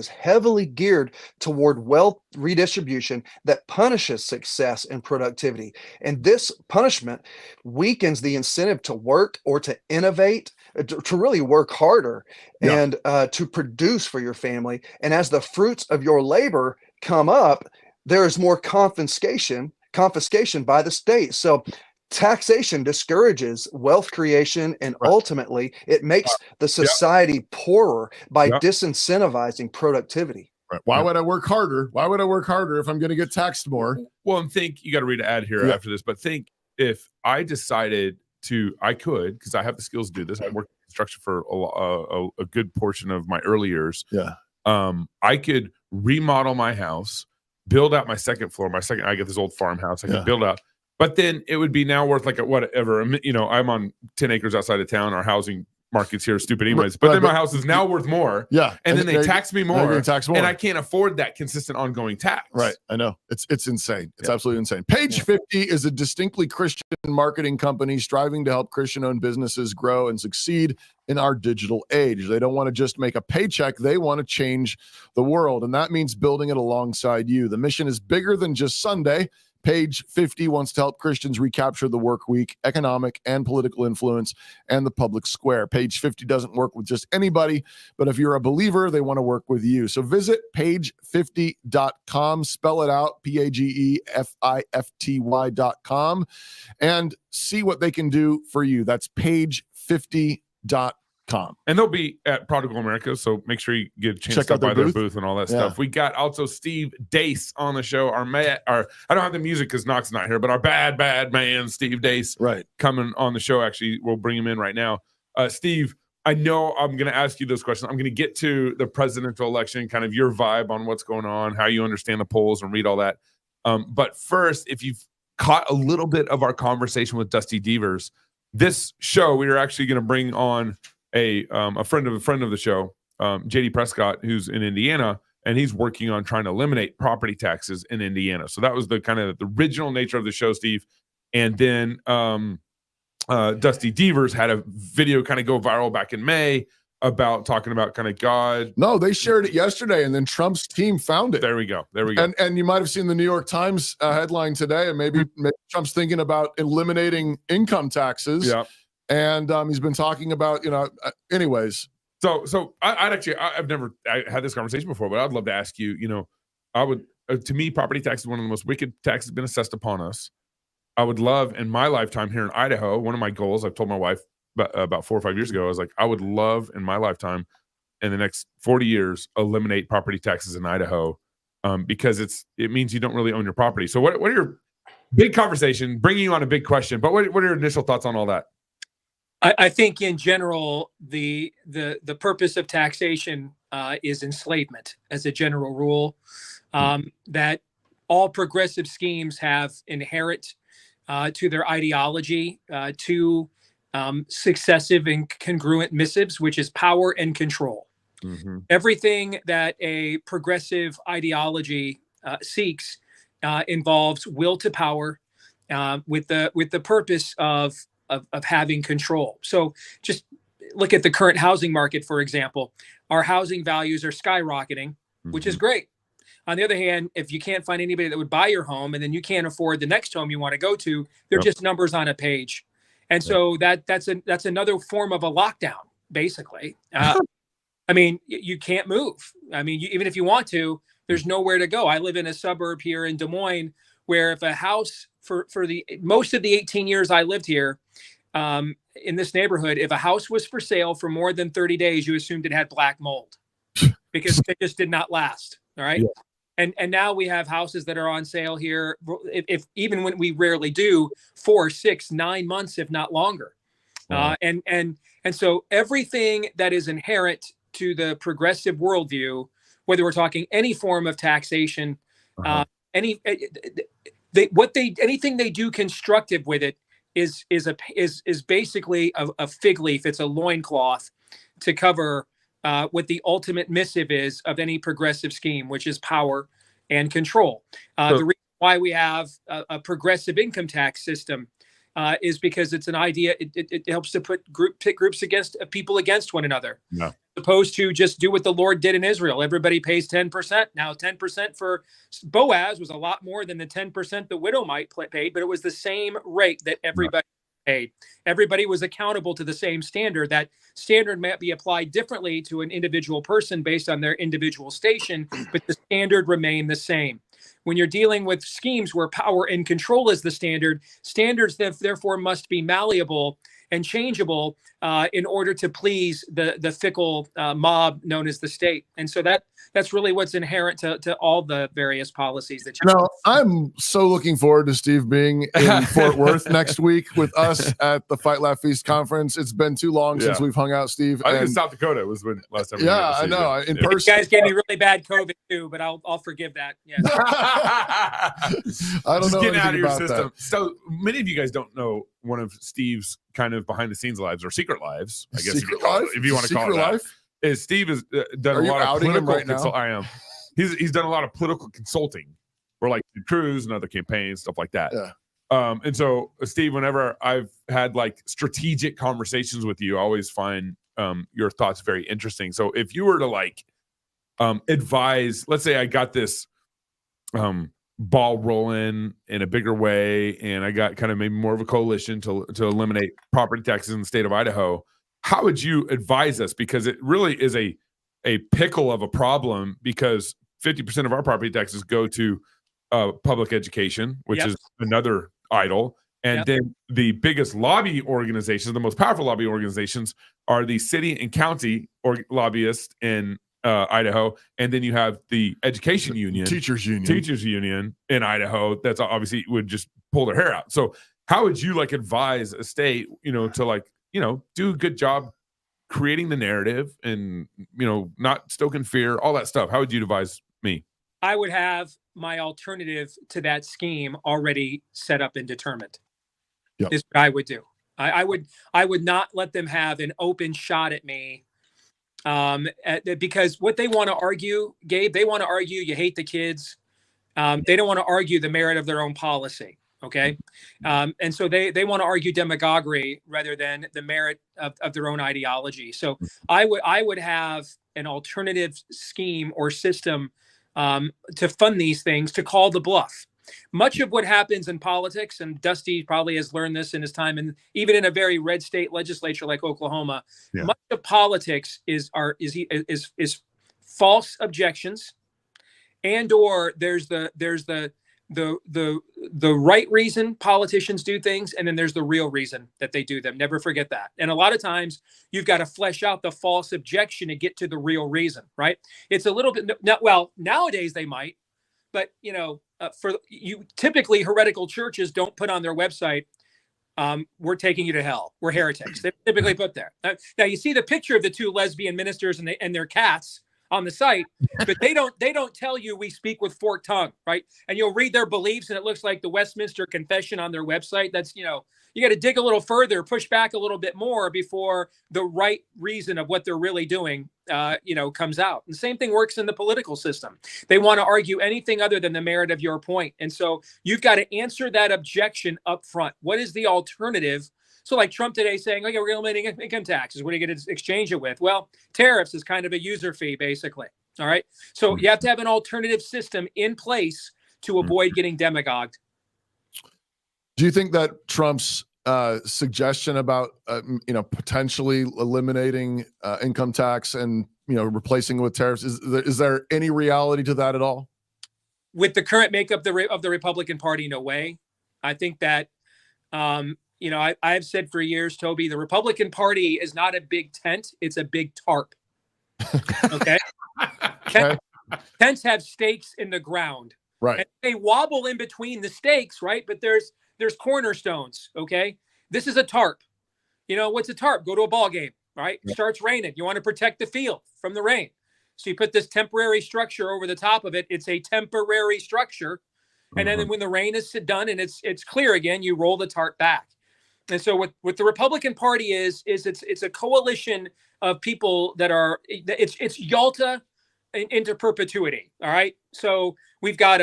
heavily geared toward wealth redistribution that punishes success and productivity. And this punishment weakens the incentive to work or to innovate, to really work harder and to produce for your family. And as the fruits of your labor come up, there is more confiscation by the state. So taxation discourages wealth creation, and ultimately it makes the society poorer by disincentivizing productivity. Why would I work harder? Why would I work harder if I'm going to get taxed more? Well, and think, you got to read an ad here after this, but think if I decided I could, because I have the skills to do this. I worked in construction for a good portion of my early years. I could remodel my house, build out my second floor. I get this old farmhouse. I can build out, but then it would be now worth like whatever. I'm on 10 acres outside of town. Our housing market's here stupid anyways. But then my house is now worth more. And then they tax me more. And I can't afford that consistent ongoing tax. Right. I know. It's insane. It's absolutely insane. Page 50 is a distinctly Christian marketing company striving to help Christian-owned businesses grow and succeed in our digital age. They don't want to just make a paycheck. They want to change the world. And that means building it alongside you. The mission is bigger than just Sunday. Page 50 wants to help Christians recapture the work week, economic and political influence, and the public square. Page 50 doesn't work with just anybody, but if you're a believer, they want to work with you. So visit page50.com, spell it out, pagefifty.com, and see what they can do for you. That's page50.com. And they'll be at Prodigal America, so make sure you get a chance Check to out their buy their booth. booth and all that stuff. We got also Steve Deace on the show. I don't have the music because Knox not here, but our bad man Steve Deace coming on the show. Actually, we'll bring him in right now. Steve, I know I'm going to ask you those questions. I'm going to get to the presidential election, kind of your vibe on what's going on, how you understand the polls and read all that. But first, if you've caught a little bit of our conversation with Dusty Deevers, this show we are actually going to bring on a friend of the show, JD Prescott, who's in Indiana, and he's working on trying to eliminate property taxes in Indiana. So that was the kind of the original nature of the show, Steve. And then Dusty Deevers had a video kind of go viral back in May about talking about kind of God. No, they shared it yesterday, and then Trump's team found it. There we go. And you might have seen the New York Times headline today, and maybe Trump's thinking about eliminating income taxes. And he's been talking about, anyways. So I've never had this conversation before, but I'd love to ask you, to me, property tax is one of the most wicked taxes been assessed upon us. I would love in my lifetime here in Idaho, one of my goals, I've told my wife about 4 or 5 years ago, I was like, I would love in my lifetime in the next 40 years, eliminate property taxes in Idaho, because it means you don't really own your property. So what are your big conversation, bringing you on a big question, but what are your initial thoughts on all that? I think in general, the purpose of taxation is enslavement as a general rule, that all progressive schemes have inherent to their ideology two successive and congruent missives, which is power and control. Mm-hmm. Everything that a progressive ideology seeks involves will to power, with the purpose of having control. So just look at the current housing market, for example. Our housing values are skyrocketing, which is great. On the other hand, if you can't find anybody that would buy your home and then you can't afford the next home you want to go to, they're just numbers on a page. And so that's another form of a lockdown, basically. I mean, you can't move. I mean, even if you want to, there's nowhere to go. I live in a suburb here in Des Moines where if a house for the most of the 18 years I lived here in this neighborhood, if a house was for sale for more than 30 days, you assumed it had black mold because it just did not last. All right. Yeah. And now we have houses that are on sale here. If even when we rarely do 4, 6, 9 months, if not longer. Wow. And so everything that is inherent to the progressive worldview, whether we're talking any form of taxation, anything they do constructive with it is basically a fig leaf. It's a loincloth to cover what the ultimate missive is of any progressive scheme, which is power and control. The reason why we have a progressive income tax system is because it's an idea. It helps to pit groups against people against one another. No. Opposed to just do what the Lord did in Israel. Everybody pays 10%. Now 10% for Boaz was a lot more than the 10% the widow might paid, but it was the same rate that everybody paid. Everybody was accountable to the same standard. That standard might be applied differently to an individual person based on their individual station, but the standard remained the same. When you're dealing with schemes where power and control is the standard, standards therefore must be malleable and changeable in order to please the fickle mob known as the state. And so that's really what's inherent to all the various policies that you know. I'm so looking forward to Steve being in Fort Worth next week with us at the Fight Laugh Feast conference. It's been too long since we've hung out, Steve. I think in South Dakota was when last time. Yeah, I know. In person, you guys gave me really bad COVID too, but I'll forgive that. Yeah. I don't know. Getting out of your system. That. So many of you guys don't know one of Steve's kind of behind the scenes lives or secret lives, I guess if you want to call it that. Is Steve has done a lot of political I am. He's done a lot of political consulting for like Cruz and other campaigns, stuff like that. Yeah. And so Steve, whenever I've had like strategic conversations with you, I always find your thoughts very interesting. So if you were to like advise, let's say I got this ball rolling in a bigger way, and I got kind of maybe more of a coalition to eliminate property taxes in the state of Idaho, how would you advise us? Because it really is a pickle of a problem, because 50% of our property taxes go to public education, which is another idol. And then the biggest lobby organizations, the most powerful lobby organizations, are the city and county lobbyists in Idaho, and then you have the education union, teachers union in Idaho. That's obviously would just pull their hair out. So how would you like advise a state, to like, do a good job creating the narrative and, not stoking fear, all that stuff? How would you advise me? I would have my alternative to that scheme already set up and determined. Is what I would do. I would not let them have an open shot at me. Because what they want to argue, Gabe, they want to argue you hate the kids. They don't want to argue the merit of their own policy. Okay. And so they want to argue demagoguery rather than the merit of their own ideology. So I would have an alternative scheme or system to fund these things, to call the bluff. Much of what happens in politics, and Dusty probably has learned this in his time, and even in a very red state legislature like Oklahoma, much of politics is false objections and or there's the right reason politicians do things, and then there's the real reason that they do them. Never forget that. And a lot of times you've got to flesh out the false objection to get to the real reason, right? It's a little bit, well, nowadays they might, but for you, typically heretical churches don't put on their website, we're taking you to hell, we're heretics. They typically put there. Now you see the picture of the two lesbian ministers and their cats on the site, but they don't tell you we speak with forked tongue, right? And you'll read their beliefs and it looks like the Westminster Confession on their website. That's, you got to dig a little further, push back a little bit more before the right reason of what they're really doing, comes out. And the same thing works in the political system. They want to argue anything other than the merit of your point. And so you've got to answer that objection up front. What is the alternative? So like Trump today saying, okay, we're eliminating income taxes. What are you going to exchange it with? Well, tariffs is kind of a user fee, basically. All right. So you have to have an alternative system in place to avoid getting demagogued. Do you think that Trump's suggestion about potentially eliminating income tax and replacing it with tariffs, is there any reality to that at all? With the current makeup of the Republican Party, no way. I think that I've said for years, Toby, the Republican Party is not a big tent; it's a big tarp. Okay, tents have stakes in the ground, right? And they wobble in between the stakes, right? But there's cornerstones. Okay, this is a tarp. What's a tarp? Go to a ball game, right? It starts raining. You want to protect the field from the rain, so you put this temporary structure over the top of it. It's a temporary structure, and then when the rain is done and it's clear again, you roll the tarp back. And so what the Republican Party is it's a coalition of people that are it's Yalta into perpetuity. All right. So we've got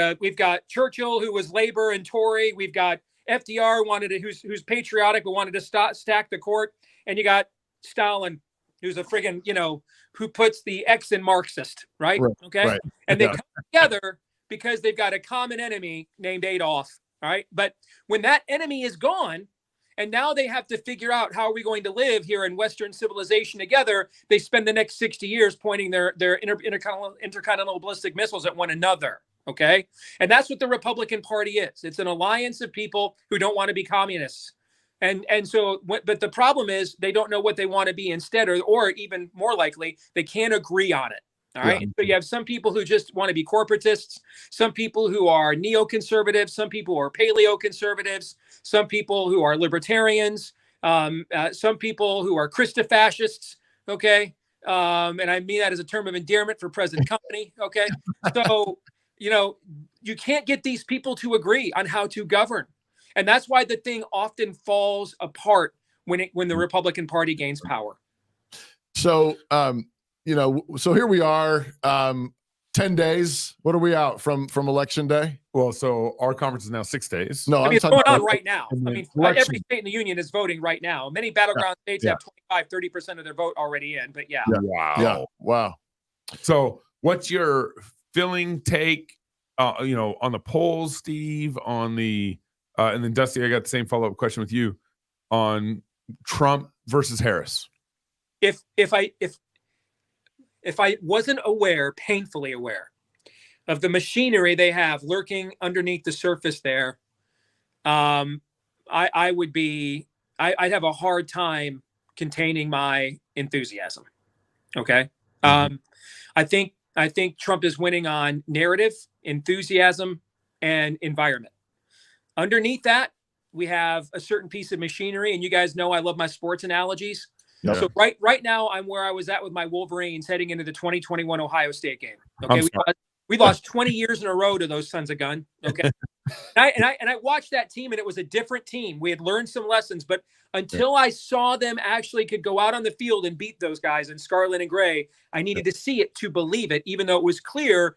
Churchill, who was Labor and Tory. We've got FDR who's patriotic but wanted to stack the court, and you got Stalin, who's a friggin' who puts the X in Marxist, right? Okay. Right. And they come together because they've got a common enemy named Adolf. All right. But when that enemy is gone, and now they have to figure out how are we going to live here in Western civilization together, they spend the next 60 years pointing their intercontinental ballistic missiles at one another. Okay. And that's what the Republican Party is. It's an alliance of people who don't want to be communists. But the problem is they don't know what they want to be instead, or even more likely, they can't agree on it. All right. Yeah. So you have some people who just want to be corporatists, some people who are neoconservatives, some people who are paleoconservatives, some people who are libertarians, some people who are Christofascists. Okay. And I mean that as a term of endearment for present company. Okay. So, you can't get these people to agree on how to govern. And that's why the thing often falls apart when the Republican Party gains power. So, so here we are, 10 days. What are we out from election day? Well, so our conference is now 6 days. No, it's going on right now. Every state in the union is voting right now. Many battleground states have 25-30% of their vote already in, but yeah. Wow. So what's your feeling take, on the polls, Steve, on the, and then Dusty, I got the same follow-up question with you on Trump versus Harris. If I wasn't painfully aware of the machinery they have lurking underneath the surface there, I'd have a hard time containing my enthusiasm. Okay. I think Trump is winning on narrative, enthusiasm, and environment. Underneath that, we have a certain piece of machinery, and you guys know I love my sports analogies. Yeah. So right now, I'm where I was at with my Wolverines heading into the 2021 Ohio State game. Okay, we lost 20 years in a row to those sons of gun. Okay, and I watched that team, and it was a different team. We had learned some lessons, but until I saw them actually could go out on the field and beat those guys in scarlet and gray, I needed to see it to believe it. Even though it was clear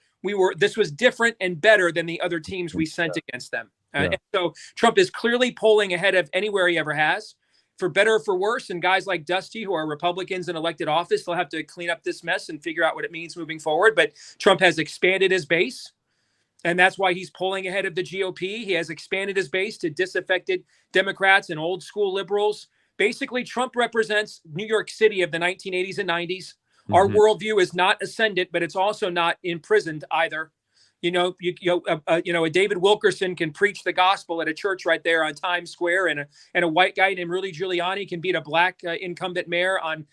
this was different and better than the other teams we sent against them. And so Trump is clearly polling ahead of anywhere he ever has. For better or for worse, and guys like Dusty, who are Republicans in elected office, they'll have to clean up this mess and figure out what it means moving forward. But Trump has expanded his base, and that's why he's polling ahead of the GOP. He has expanded his base to disaffected Democrats and old school liberals. Basically, Trump represents New York City of the 1980s and 90s. Our worldview is not ascendant, but it's also not imprisoned either. A David Wilkerson can preach the gospel at a church right there on Times Square, and a white guy named Rudy Giuliani can beat a black incumbent mayor on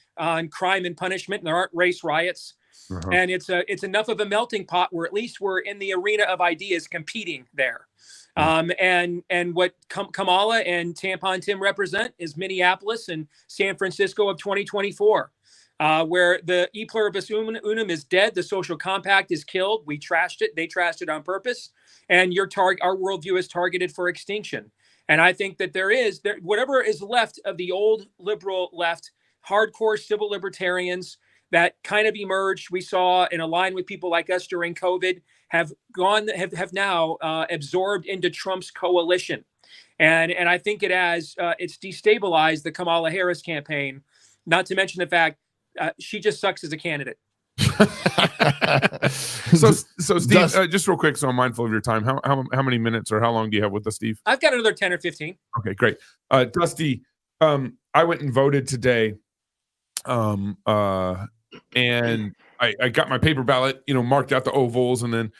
crime and punishment, and there aren't race riots. And it's enough of a melting pot where at least we're in the arena of ideas competing there. And what Kamala and Tampon Tim represent is Minneapolis and San Francisco of 2024. Where the e pluribus unum is dead, the social compact is killed. We trashed it. They trashed it on purpose. And our worldview is targeted for extinction. And I think that whatever is left of the old liberal left, hardcore civil libertarians that kind of emerged, we saw and aligned with people like us during COVID, have now absorbed into Trump's coalition. And I think it's destabilized the Kamala Harris campaign, not to mention the fact she just sucks as a candidate. So Steve, just real quick, so I'm mindful of your time. How many minutes or how long do you have with us, Steve? I've got another 10 or 15. Okay, great. Dusty, I went and voted today, and I got my paper ballot, marked out the ovals, and then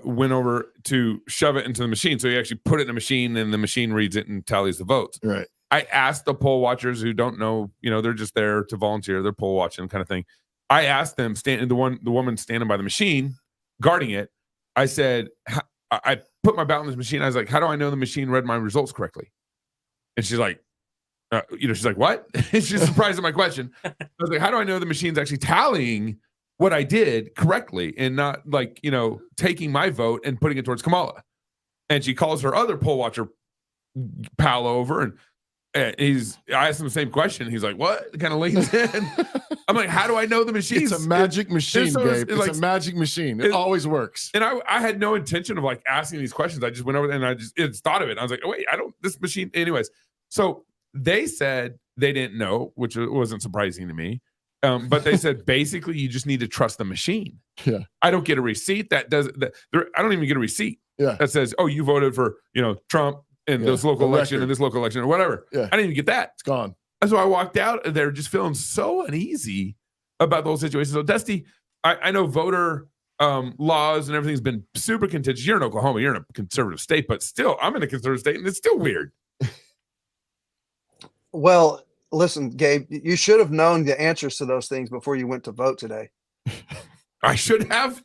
went over to shove it into the machine. So you actually put it in the machine, and the machine reads it and tallies the votes. Right. I asked the poll watchers who don't know, they're just there to volunteer, they're poll watching kind of thing. I asked them, the woman standing by the machine, guarding it. I said, I put my ballot in this machine. I was like, how do I know the machine read my results correctly? And she's like, she's like, what? And she's surprised at my question. I was like, how do I know the machine's actually tallying what I did correctly and not taking my vote and putting it towards Kamala? And she calls her other poll watcher pal over, and I asked him the same question. He's like, what? Kind of leans in. I'm like, how do I know the machine? It's a magic machine, Gabe. It's a magic machine. It always works. And I had no intention of asking these questions. I just went over there and I just thought of it. I was like, oh, wait, this machine. Anyways, so they said they didn't know, which wasn't surprising to me. But they said, basically, you just need to trust the machine. Yeah. I don't get a receipt I don't even get a receipt that says, oh, you voted for, Trump in this local election and this local election or whatever. Yeah. I didn't even get that. It's gone. And so I walked out and they're just feeling so uneasy about the whole situation. So Dusty, I know voter laws and everything's been super contentious. You're in Oklahoma, you're in a conservative state, but still, I'm in a conservative state and it's still weird. Well, listen, Gabe, you should have known the answers to those things before you went to vote today. I should have.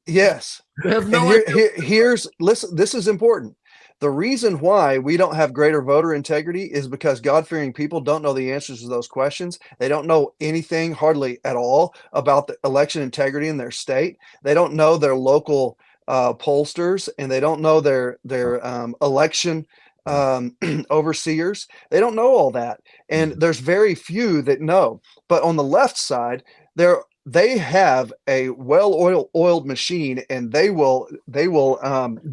Yes. They have no idea. Listen, this is important. The reason why we don't have greater voter integrity is because God-fearing people don't know the answers to those questions. They don't know anything hardly at all about the election integrity in their state. They don't know their local pollsters, and they don't know their election overseers. They don't know all that. And there's very few that know. But on the left side, they have a well-oiled machine, and they will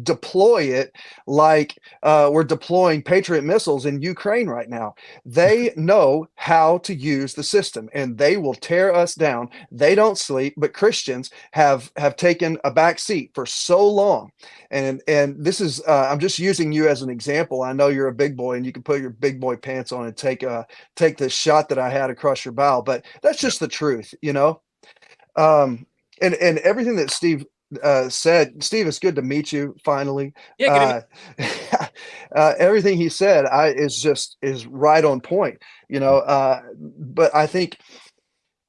deploy it like we're deploying Patriot missiles in Ukraine right now. They know how to use the system, and they will tear us down. They don't sleep, but Christians have taken a back seat for so long. And this is I'm just using you as an example. I know you're a big boy, and you can put your big boy pants on and take the shot that I had across your bow. But that's just the truth, And everything that Steve said, Steve, it's good to meet you finally. Yeah, everything he said is right on point, but I think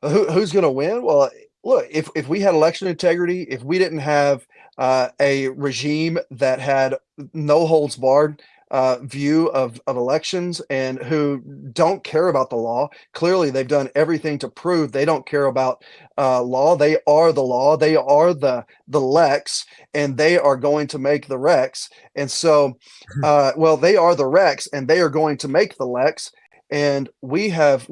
who's going to win? Well, look, if we had election integrity, if we didn't have a regime that had no holds barred view of elections and who don't care about the law. Clearly, they've done everything to prove they don't care about law. They are the law. They are the lex, and they are going to make the rex. And so, they are the rex, and they are going to make the lex. And we have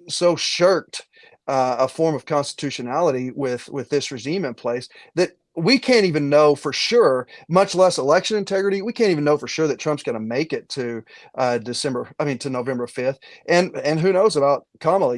so shirked a form of constitutionality with this regime in place that we can't even know for sure, much less election integrity. We can't even know for sure that Trump's going to make it to to November 5th. And who knows about Kamala?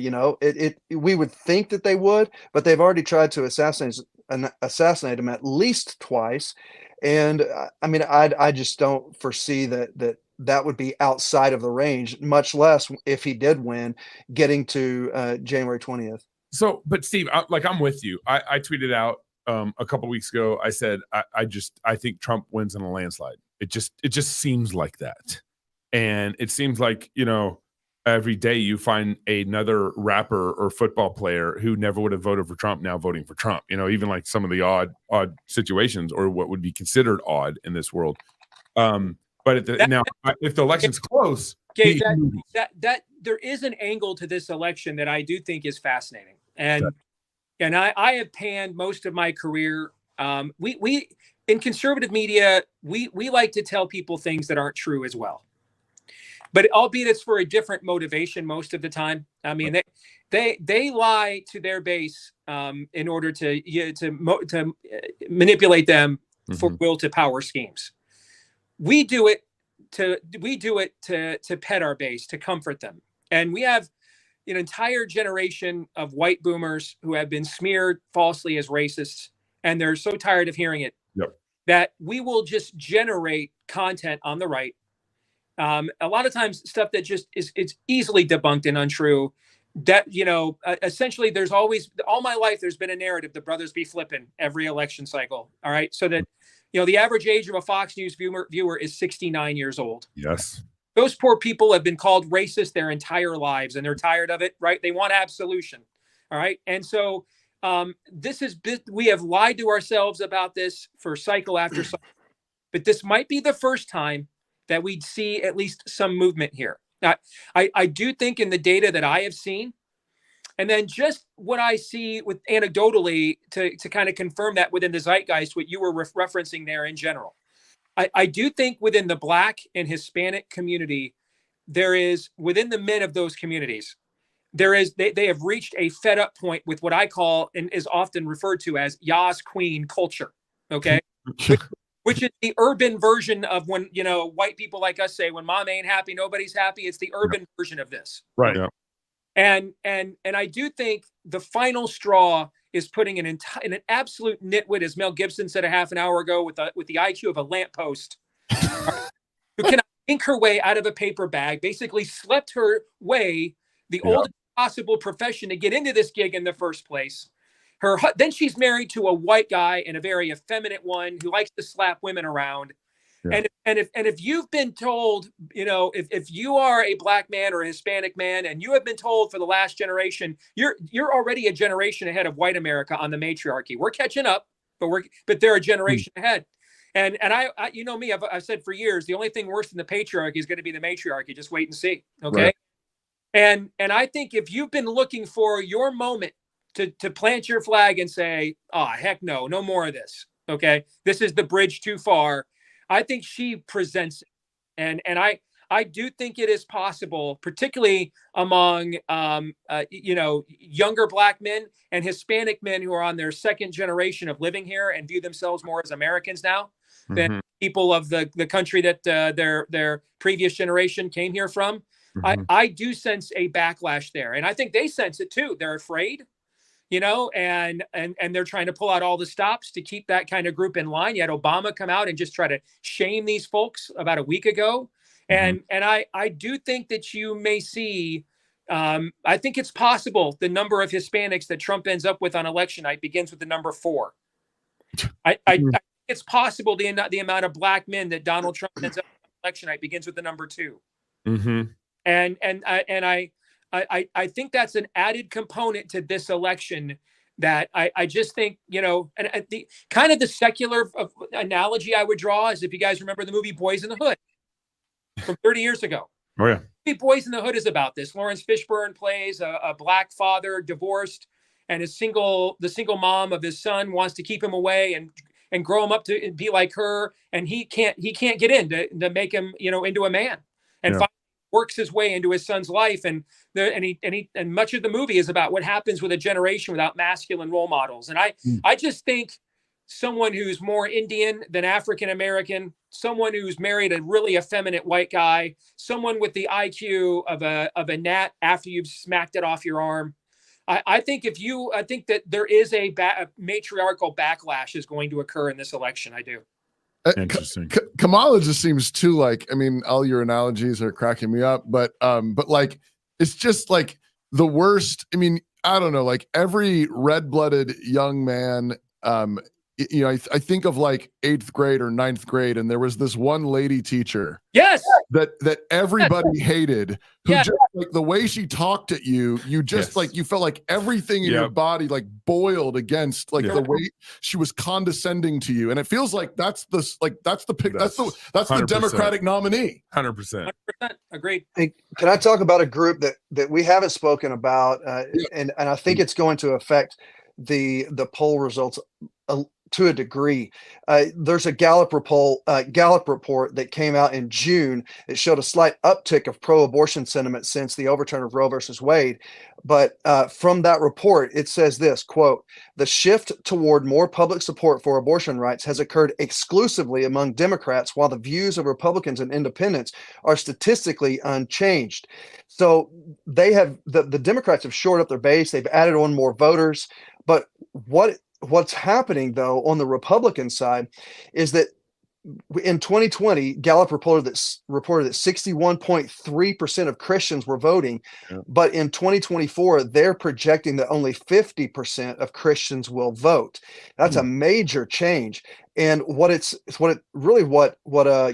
We would think that they would, but they've already tried to assassinate him at least twice. And I just don't foresee that would be outside of the range, much less if he did win, getting to January 20th. So, but Steve, I'm with you. I tweeted out a couple weeks ago, I said I think Trump wins in a landslide. It just seems like that, and it seems like every day you find another rapper or football player who never would have voted for Trump now voting for Trump. Even like some of the odd situations or what would be considered odd in this world. But if the election's close, Gabe, that there is an angle to this election that I do think is fascinating, and I have panned most of my career. We in conservative media we like to tell people things that aren't true as well. But albeit it's for a different motivation most of the time. I mean, they lie to their base in order to manipulate them for will to power schemes. We do it to pet our base, to comfort them, and we have an entire generation of white boomers who have been smeared falsely as racists, and they're so tired of hearing it that we will just generate content on the right. A lot of times stuff that just it's easily debunked and untrue. That essentially there's always, all my life there's been a narrative the brothers be flipping every election cycle. All right, so that the average age of a Fox News viewer is 69 years old. Yes, those poor people have been called racist their entire lives, and they're tired of it. Right, they want absolution. All right, and so we have lied to ourselves about this for cycle after cycle, but this might be the first time that we'd see at least some movement here. I do think in the data that I have seen, and then just what I see with anecdotally to kind of confirm that within the zeitgeist, what you were referencing there in general, I do think within the Black and Hispanic community, there is, within the men of those communities, they have reached a fed up point with what I call, and is often referred to as Yas Queen culture. Okay. Which is the urban version of when, white people like us say, when mom ain't happy, nobody's happy. It's the urban version of this. Right. Yeah. And I do think the final straw is putting an absolute nitwit, as Mel Gibson said a half an hour ago, with the IQ of a lamppost, who cannot ink her way out of a paper bag, basically slept her way the oldest possible profession to get into this gig in the first place. Then she's married to a white guy, and a very effeminate one who likes to slap women around. Yeah. And if you've been told, if you are a Black man or a Hispanic man, and you have been told for the last generation, you're already a generation ahead of white America on the matriarchy. We're catching up, but they're a generation ahead. And I me, I've said for years, the only thing worse than the patriarchy is going to be the matriarchy. Just wait and see. Okay. Right. And I think if you've been looking for your moment to plant your flag and say, heck no more of this. Okay. This is the bridge too far. I think she presents it. And I do think it is possible, particularly among, younger Black men and Hispanic men who are on their second generation of living here and view themselves more as Americans now than people of the country that their previous generation came here from. I do sense a backlash there. And I think they sense it too. They're afraid. And they're trying to pull out all the stops to keep that kind of group in line. You had Obama come out and just try to shame these folks about a week ago. And I do think that you may see, I think it's possible the number of Hispanics that Trump ends up with on election night begins with the number 4. I it's possible the amount of Black men that Donald Trump ends up with on election night begins with the number 2. And I think that's an added component to this election that I just think, and the kind of the secular analogy I would draw is, if you guys remember the movie Boys in the Hood from 30 years ago. Oh, yeah. Boys in the Hood is about this. Lawrence Fishburne plays a Black father, divorced, and the single mom of his son wants to keep him away and grow him up to be like her. And he can't get in to make him, into a man. And finally works his way into his son's life. And much of the movie is about what happens with a generation without masculine role models. And I just think someone who's more Indian than African-American, someone who's married a really effeminate white guy, someone with the IQ of a gnat after you've smacked it off your arm. I think that there is a matriarchal backlash is going to occur in this election. I do. Interesting. Kamala just seems too all your analogies are cracking me up, but it's just like the worst. I don't know, like every red-blooded young man you know, I think of like 8th grade or 9th grade, and there was this one lady teacher Yes. that everybody hated, who Yes. just like the way she talked at you, you just Yes. like, you felt like everything in your body like boiled against like the way she was condescending to you. And it feels like that's the Democratic nominee. 100%. 100%. Agreed. Hey, can I talk about a group that we haven't spoken about, and I think it's going to affect the poll results to a degree. There's a Gallup report that came out in June. It showed a slight uptick of pro-abortion sentiment since the overturn of Roe versus Wade. But from that report, it says this, quote, "The shift toward more public support for abortion rights has occurred exclusively among Democrats, while the views of Republicans and independents are statistically unchanged." So they have, the Democrats have shored up their base. They've added on more voters. But what's happening, though, on the Republican side is that in 2020, Gallup reported that 61.3% of Christians were voting, but in 2024, they're projecting that only 50% of Christians will vote. That's a major change. And what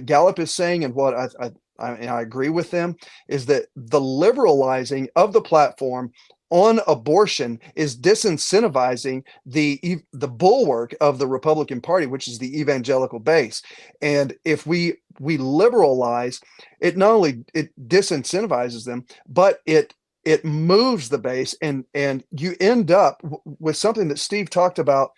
Gallup is saying, and what I agree with them, is that the liberalizing of the platform on abortion is disincentivizing the bulwark of the Republican Party, which is the evangelical base. And if we liberalize it, not only it disincentivizes them, but it moves the base, and you end up with something that Steve talked about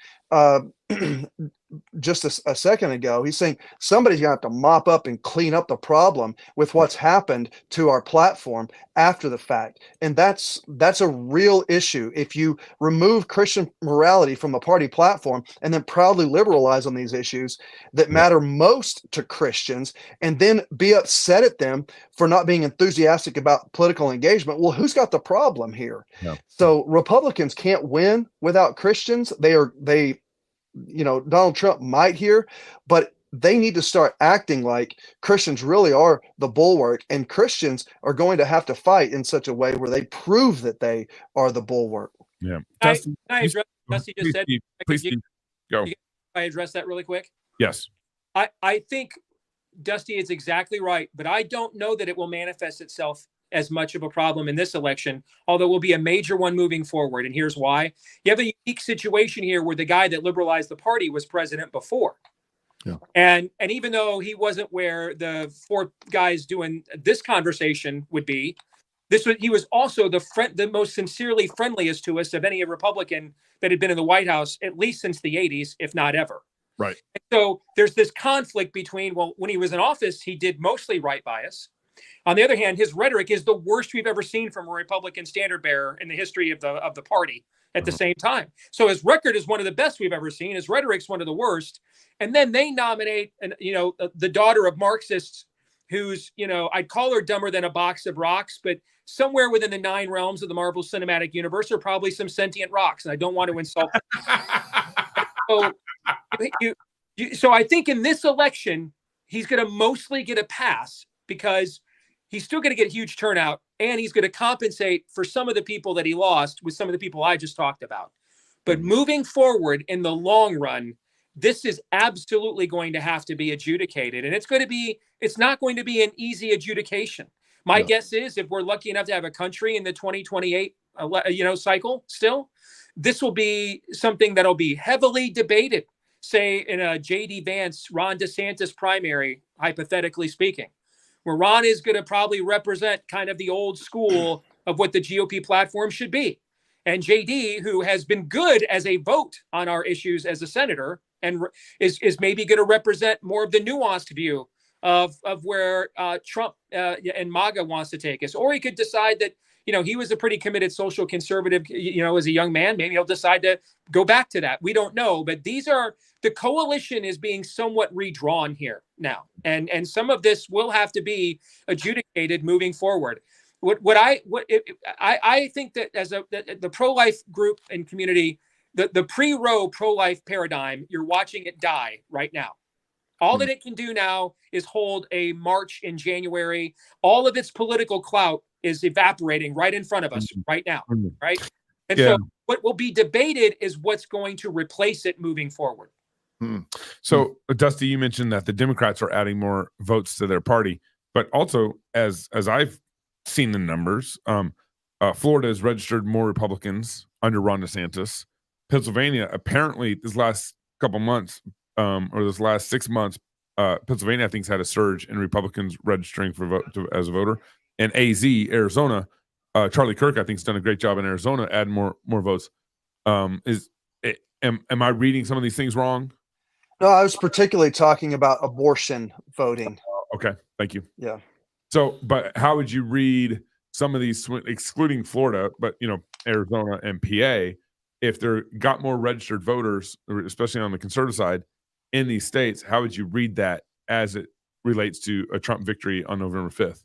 just a second ago. He's saying somebody's gonna have to mop up and clean up the problem with what's happened to our platform after the fact. And that's a real issue. If you remove Christian morality from the party platform and then proudly liberalize on these issues that matter most to Christians, and then be upset at them for not being enthusiastic about political engagement, well, who's got the problem here? So Republicans can't win without Christians. Donald Trump might here, but they need to start acting like Christians really are the bulwark, and Christians are going to have to fight in such a way where they prove that they are the bulwark. Yeah. Dusty just said, please go. I address that really quick? Yes. I think Dusty is exactly right, but I don't know that it will manifest itself as much of a problem in this election, although it will be a major one moving forward. And here's why. You have a unique situation here where the guy that liberalized the party was president before. Yeah. And even though he wasn't where the four guys doing this conversation would be, he was also the most sincerely friendliest to us of any Republican that had been in the White House, at least since the 80s, if not ever. Right. And so there's this conflict between, well, when he was in office, he did mostly right by us. On the other hand, his rhetoric is the worst we've ever seen from a Republican standard bearer in the history of the party at the same time. So his record is one of the best we've ever seen. His rhetoric's one of the worst. And then they nominate, the daughter of Marxists, who's, I'd call her dumber than a box of rocks, but somewhere within the 9 realms of the Marvel Cinematic Universe are probably some sentient rocks, and I don't want to insult them. So I think in this election, he's going to mostly get a pass, because he's still going to get a huge turnout, and he's going to compensate for some of the people that he lost with some of the people I just talked about. But moving forward in the long run, this is absolutely going to have to be adjudicated, and it's not going to be an easy adjudication. My guess is, if we're lucky enough to have a country in the 2028 cycle still, this will be something that'll be heavily debated, say in a J.D. Vance, Ron DeSantis primary, hypothetically speaking, where Ron is going to probably represent kind of the old school of what the GOP platform should be. And JD, who has been good as a vote on our issues as a senator, and is maybe going to represent more of the nuanced view of where Trump and MAGA wants to take us. Or he could decide that, he was a pretty committed social conservative, as a young man. Maybe he'll decide to go back to that. We don't know. But the coalition is being somewhat redrawn here now. And some of this will have to be adjudicated moving forward. I think that as the pro-life group and community, the pre-Roe pro-life paradigm, you're watching it die right now. All that it can do now is hold a march in January. All of its political clout is evaporating right in front of us right now, right? And so What will be debated is what's going to replace it moving forward. So, Dusty, you mentioned that the Democrats are adding more votes to their party, but also, as I've seen the numbers, Florida has registered more Republicans under Ron DeSantis. Pennsylvania, apparently, this last couple months, or this last 6 months, Pennsylvania, I think, has had a surge in Republicans registering for as a voter. And AZ, Arizona, Charlie Kirk, I think, has done a great job in Arizona, adding more votes. Am I reading some of these things wrong? No, I was particularly talking about abortion voting. Okay, thank you. Yeah. So, but how would you read some of these, excluding Florida, but Arizona and PA, if they're got more registered voters, especially on the conservative side, in these states? How would you read that as it relates to a Trump victory on November 5th?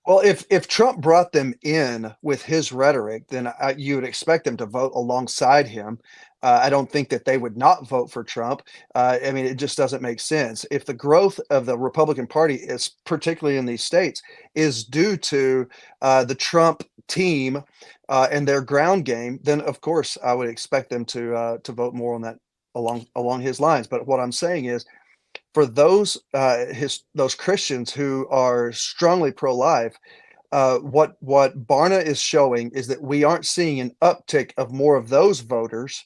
Well, if Trump brought them in with his rhetoric, then you would expect them to vote alongside him. I don't think that they would not vote for Trump. I mean, it just doesn't make sense. If the growth of the Republican Party is particularly in these states is due to the Trump team and their ground game, then of course I would expect them to vote more on that along his lines. But what I'm saying is, for those Christians who are strongly pro-life, what Barna is showing is that we aren't seeing an uptick of more of those voters.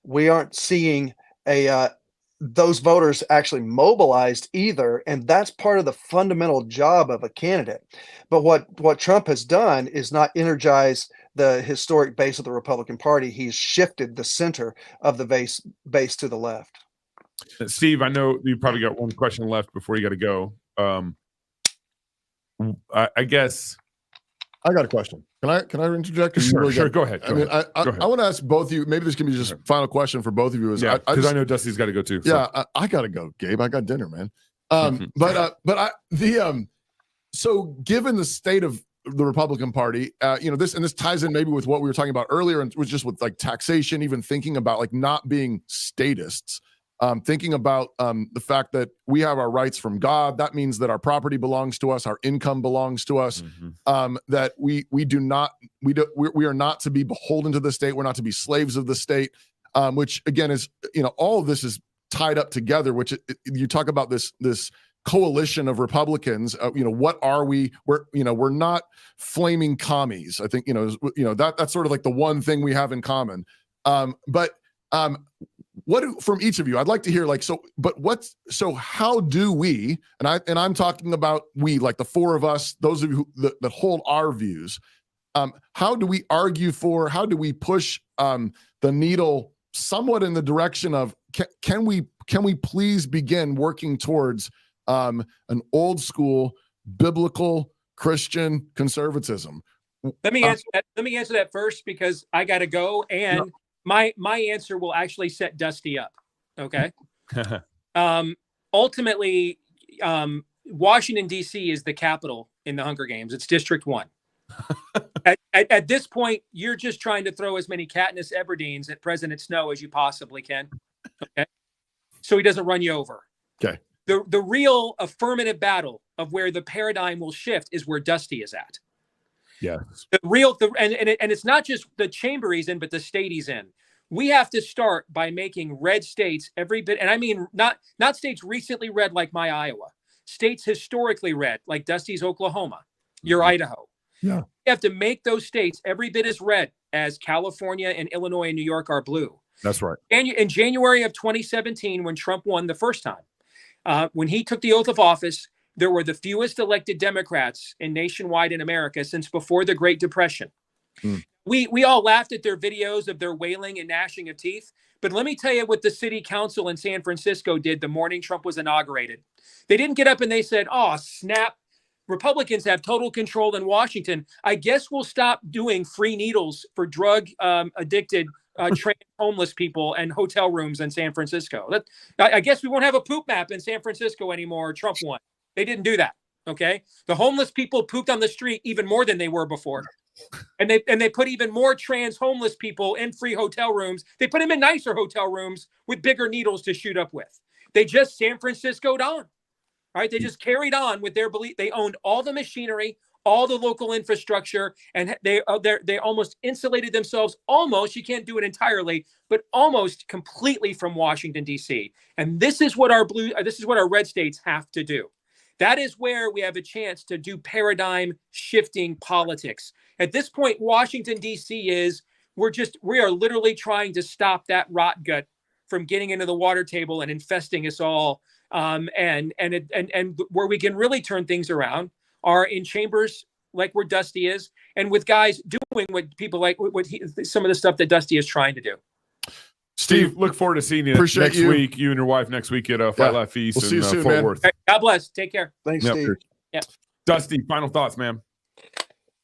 We aren't seeing those voters actually mobilized either, and that's part of the fundamental job of a candidate. But what Trump has done is not energize the historic base of the Republican Party. He's shifted the center of the base to the left. Steve, I know you probably got one question left before you got to go. I guess I got a question. Can I interject? Sure, go ahead. I want to ask both of you. Maybe this can be just a final question for both of you. Because I know Dusty's got to go too. Yeah, so. I got to go, Gabe. I got dinner, man. So given the state of the Republican Party, this ties in maybe with what we were talking about earlier, and was just with like taxation, even thinking about like not being statists. Thinking about the fact that we have our rights from God. That means that our property belongs to us, our income belongs to us. That we are not to be beholden to the state. We're not to be slaves of the state. Which again is all of this is tied up together. Which you talk about this coalition of Republicans. What are we? We're not flaming commies. I think that's sort of like the one thing we have in common. What from each of you? I'd like to hear how do we, and I'm talking about we, like the four of us, those of you that hold our views, how do we argue for, how do we push the needle somewhat in the direction of can we please begin working towards an old school biblical Christian conservatism? Let me answer that. Let me answer that first because I got to go and. No. My answer will actually set Dusty up. Okay. Ultimately, Washington, D.C. is the capital in the Hunger Games. It's District 1. At this point, you're just trying to throw as many Katniss Everdeen's at President Snow as you possibly can. Okay. So he doesn't run you over. Okay. The real affirmative battle of where the paradigm will shift is where Dusty is at. Yeah. And it's not just the chamber he's in, but the state he's in. We have to start by making red states every bit. And I mean, not states recently red like my Iowa, states historically red like Dusty's Oklahoma, your Idaho. Yeah. We have to make those states every bit as red as California and Illinois and New York are blue. That's right. And in January of 2017, when Trump won the first time, when he took the oath of office, there were the fewest elected Democrats nationwide in America since before the Great Depression. We all laughed at their videos of their wailing and gnashing of teeth. But let me tell you what the city council in San Francisco did the morning Trump was inaugurated. They didn't get up and they said, oh, snap. Republicans have total control in Washington. I guess we'll stop doing free needles for drug addicted trans homeless people and hotel rooms in San Francisco. I guess we won't have a poop map in San Francisco anymore. Trump won. They didn't do that. Okay. The homeless people pooped on the street even more than they were before. And they put even more trans homeless people in free hotel rooms. They put them in nicer hotel rooms with bigger needles to shoot up with. They just San Francisco'd on. Right. They just carried on with their belief. They owned all the machinery, all the local infrastructure, and they almost insulated themselves, almost, you can't do it entirely, but almost completely from Washington, D.C. And this is what our red states have to do. That is where we have a chance to do paradigm shifting politics. At this point, Washington, D.C. we are literally trying to stop that rot gut from getting into the water table and infesting us all. And where we can really turn things around are in chambers like where Dusty is, and with guys doing what people like, some of the stuff that Dusty is trying to do. Steve, look forward to seeing you next week. You and your wife next week at Fight Laugh Feast We'll see you soon, Fort man. Worth. Right, God bless. Take care. Thanks, Steve. Yeah. Dusty, final thoughts, man.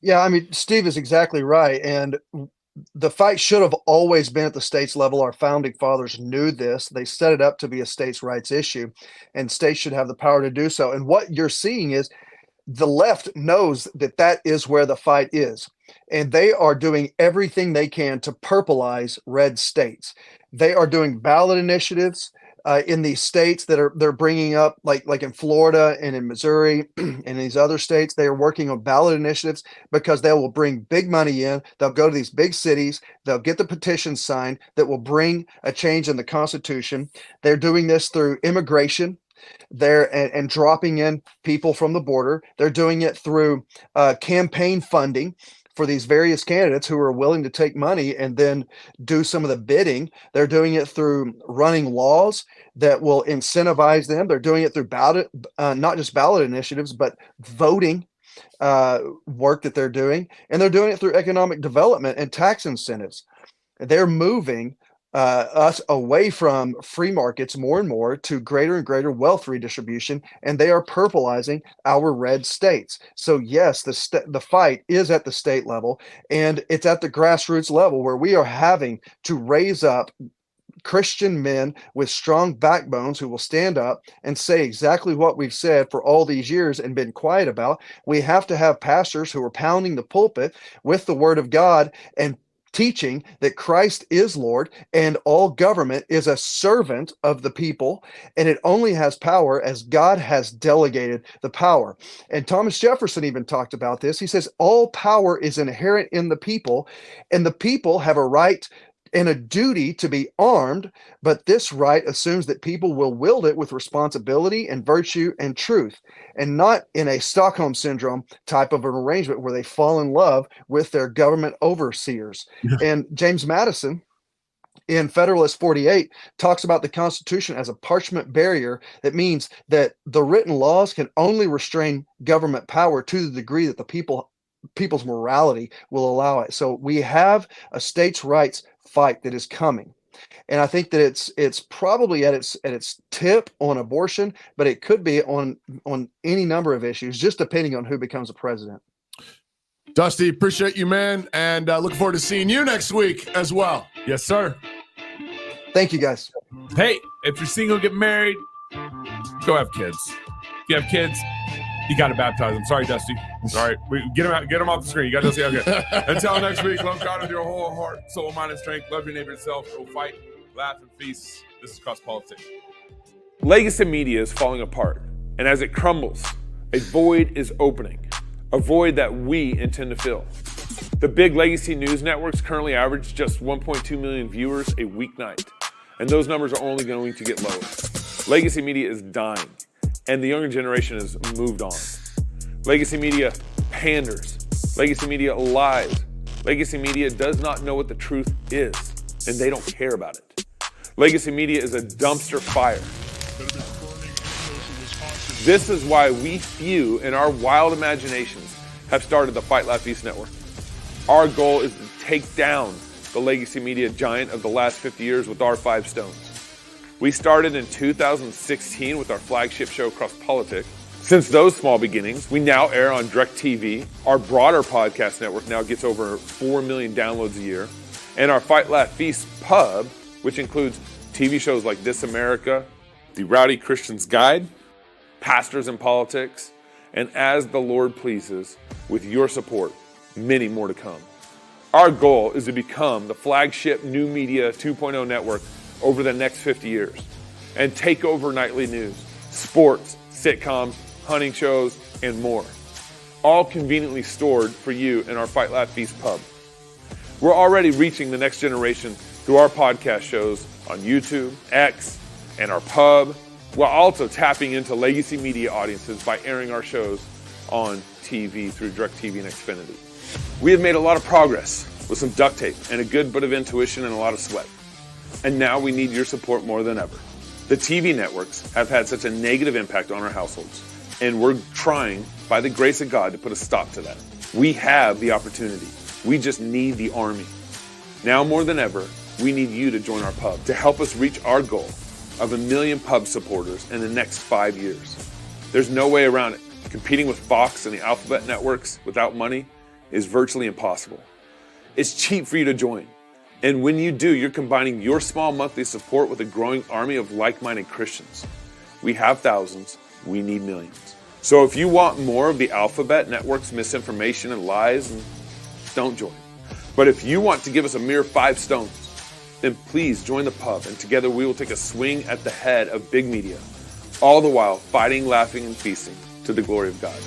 Yeah, I mean, Steve is exactly right. And the fight should have always been at the states level. Our founding fathers knew this. They set it up to be a states' rights issue, and states should have the power to do so. And what you're seeing is the left knows that that is where the fight is, and they are doing everything they can to purplize red states. They are doing ballot initiatives in these states that they're bringing up, like in Florida and in Missouri and in these other states. They are working on ballot initiatives because they will bring big money in. They'll go to these big cities. They'll get the petitions signed that will bring a change in the Constitution. They're doing this through immigration. And dropping in people from the border. They're doing it through campaign funding for these various candidates who are willing to take money and then do some of the bidding. They're doing it through running laws that will incentivize them. They're doing it through ballot, not just ballot initiatives, but voting work that they're doing. And they're doing it through economic development and tax incentives. They're moving us away from free markets more and more to greater and greater wealth redistribution, and they are purpleizing our red states. So yes, the fight is at the state level, and it's at the grassroots level where we are having to raise up Christian men with strong backbones who will stand up and say exactly what we've said for all these years and been quiet about. We have to have pastors who are pounding the pulpit with the word of God and teaching that Christ is Lord and all government is a servant of the people, and it only has power as God has delegated the power. And Thomas Jefferson even talked about this. He says all power is inherent in the people, and the people have a right and a duty to be armed, but this right assumes that people will wield it with responsibility and virtue and truth, and not in a Stockholm syndrome type of an arrangement where they fall in love with their government overseers. And James Madison in Federalist 48 talks about the Constitution as a parchment barrier. That means that the written laws can only restrain government power to the degree that the people's morality will allow it. So we have a states' rights fight that is coming, and I think that it's probably at its tip on abortion, but it could be on any number of issues, just depending on who becomes a president. Dusty, appreciate you, man, and look forward to seeing you next week as well. Yes, sir. Thank you, guys. Hey, if you're single, get married, go have kids. If you have kids, you got to baptize them. Sorry, Dusty. Sorry. Get them out. Get them off the screen. You got to see. Okay. Until next week, love God with your whole heart, soul, mind, and strength. Love your neighbor yourself. Go fight, laugh, and feast. This is Cross Politics. Legacy media is falling apart, and as it crumbles, a void is opening, a void that we intend to fill. The big legacy news networks currently average just 1.2 million viewers a weeknight, and those numbers are only going to get lower. Legacy media is dying, and the younger generation has moved on. Legacy media panders. Legacy media lies. Legacy media does not know what the truth is, and they don't care about it. Legacy media is a dumpster fire. This is why we few in our wild imaginations have started the Fight Laugh Feast Network. Our goal is to take down the legacy media giant of the last 50 years with our 5 stones. We started in 2016 with our flagship show, Cross Politics. Since those small beginnings, we now air on DirecTV. Our broader podcast network now gets over 4 million downloads a year. And our Fight Laugh Feast pub, which includes TV shows like This America, The Rowdy Christian's Guide, Pastors in Politics, and As the Lord Pleases, with your support, many more to come. Our goal is to become the flagship new media 2.0 network over the next 50 years and take over nightly news, sports, sitcoms, hunting shows, and more. all conveniently stored for you in our Fight, Laugh, Feast pub. We're already reaching the next generation through our podcast shows on YouTube, X, and our pub, while also tapping into legacy media audiences by airing our shows on TV through DirecTV and Xfinity. We have made a lot of progress with some duct tape and a good bit of intuition and a lot of sweat. And now we need your support more than ever. The TV networks have had such a negative impact on our households, and we're trying, by the grace of God, to put a stop to that. We have the opportunity. We just need the army. Now more than ever, we need you to join our pub to help us reach our goal of 1 million pub supporters in the next 5 years. There's no way around it. Competing with Fox and the Alphabet networks without money is virtually impossible. It's cheap for you to join. And when you do, you're combining your small monthly support with a growing army of like-minded Christians. We have thousands, we need millions. So if you want more of the Alphabet network's misinformation and lies, don't join. But if you want to give us a mere 5 stones, then please join the pub, and together we will take a swing at the head of big media, all the while fighting, laughing, and feasting to the glory of God.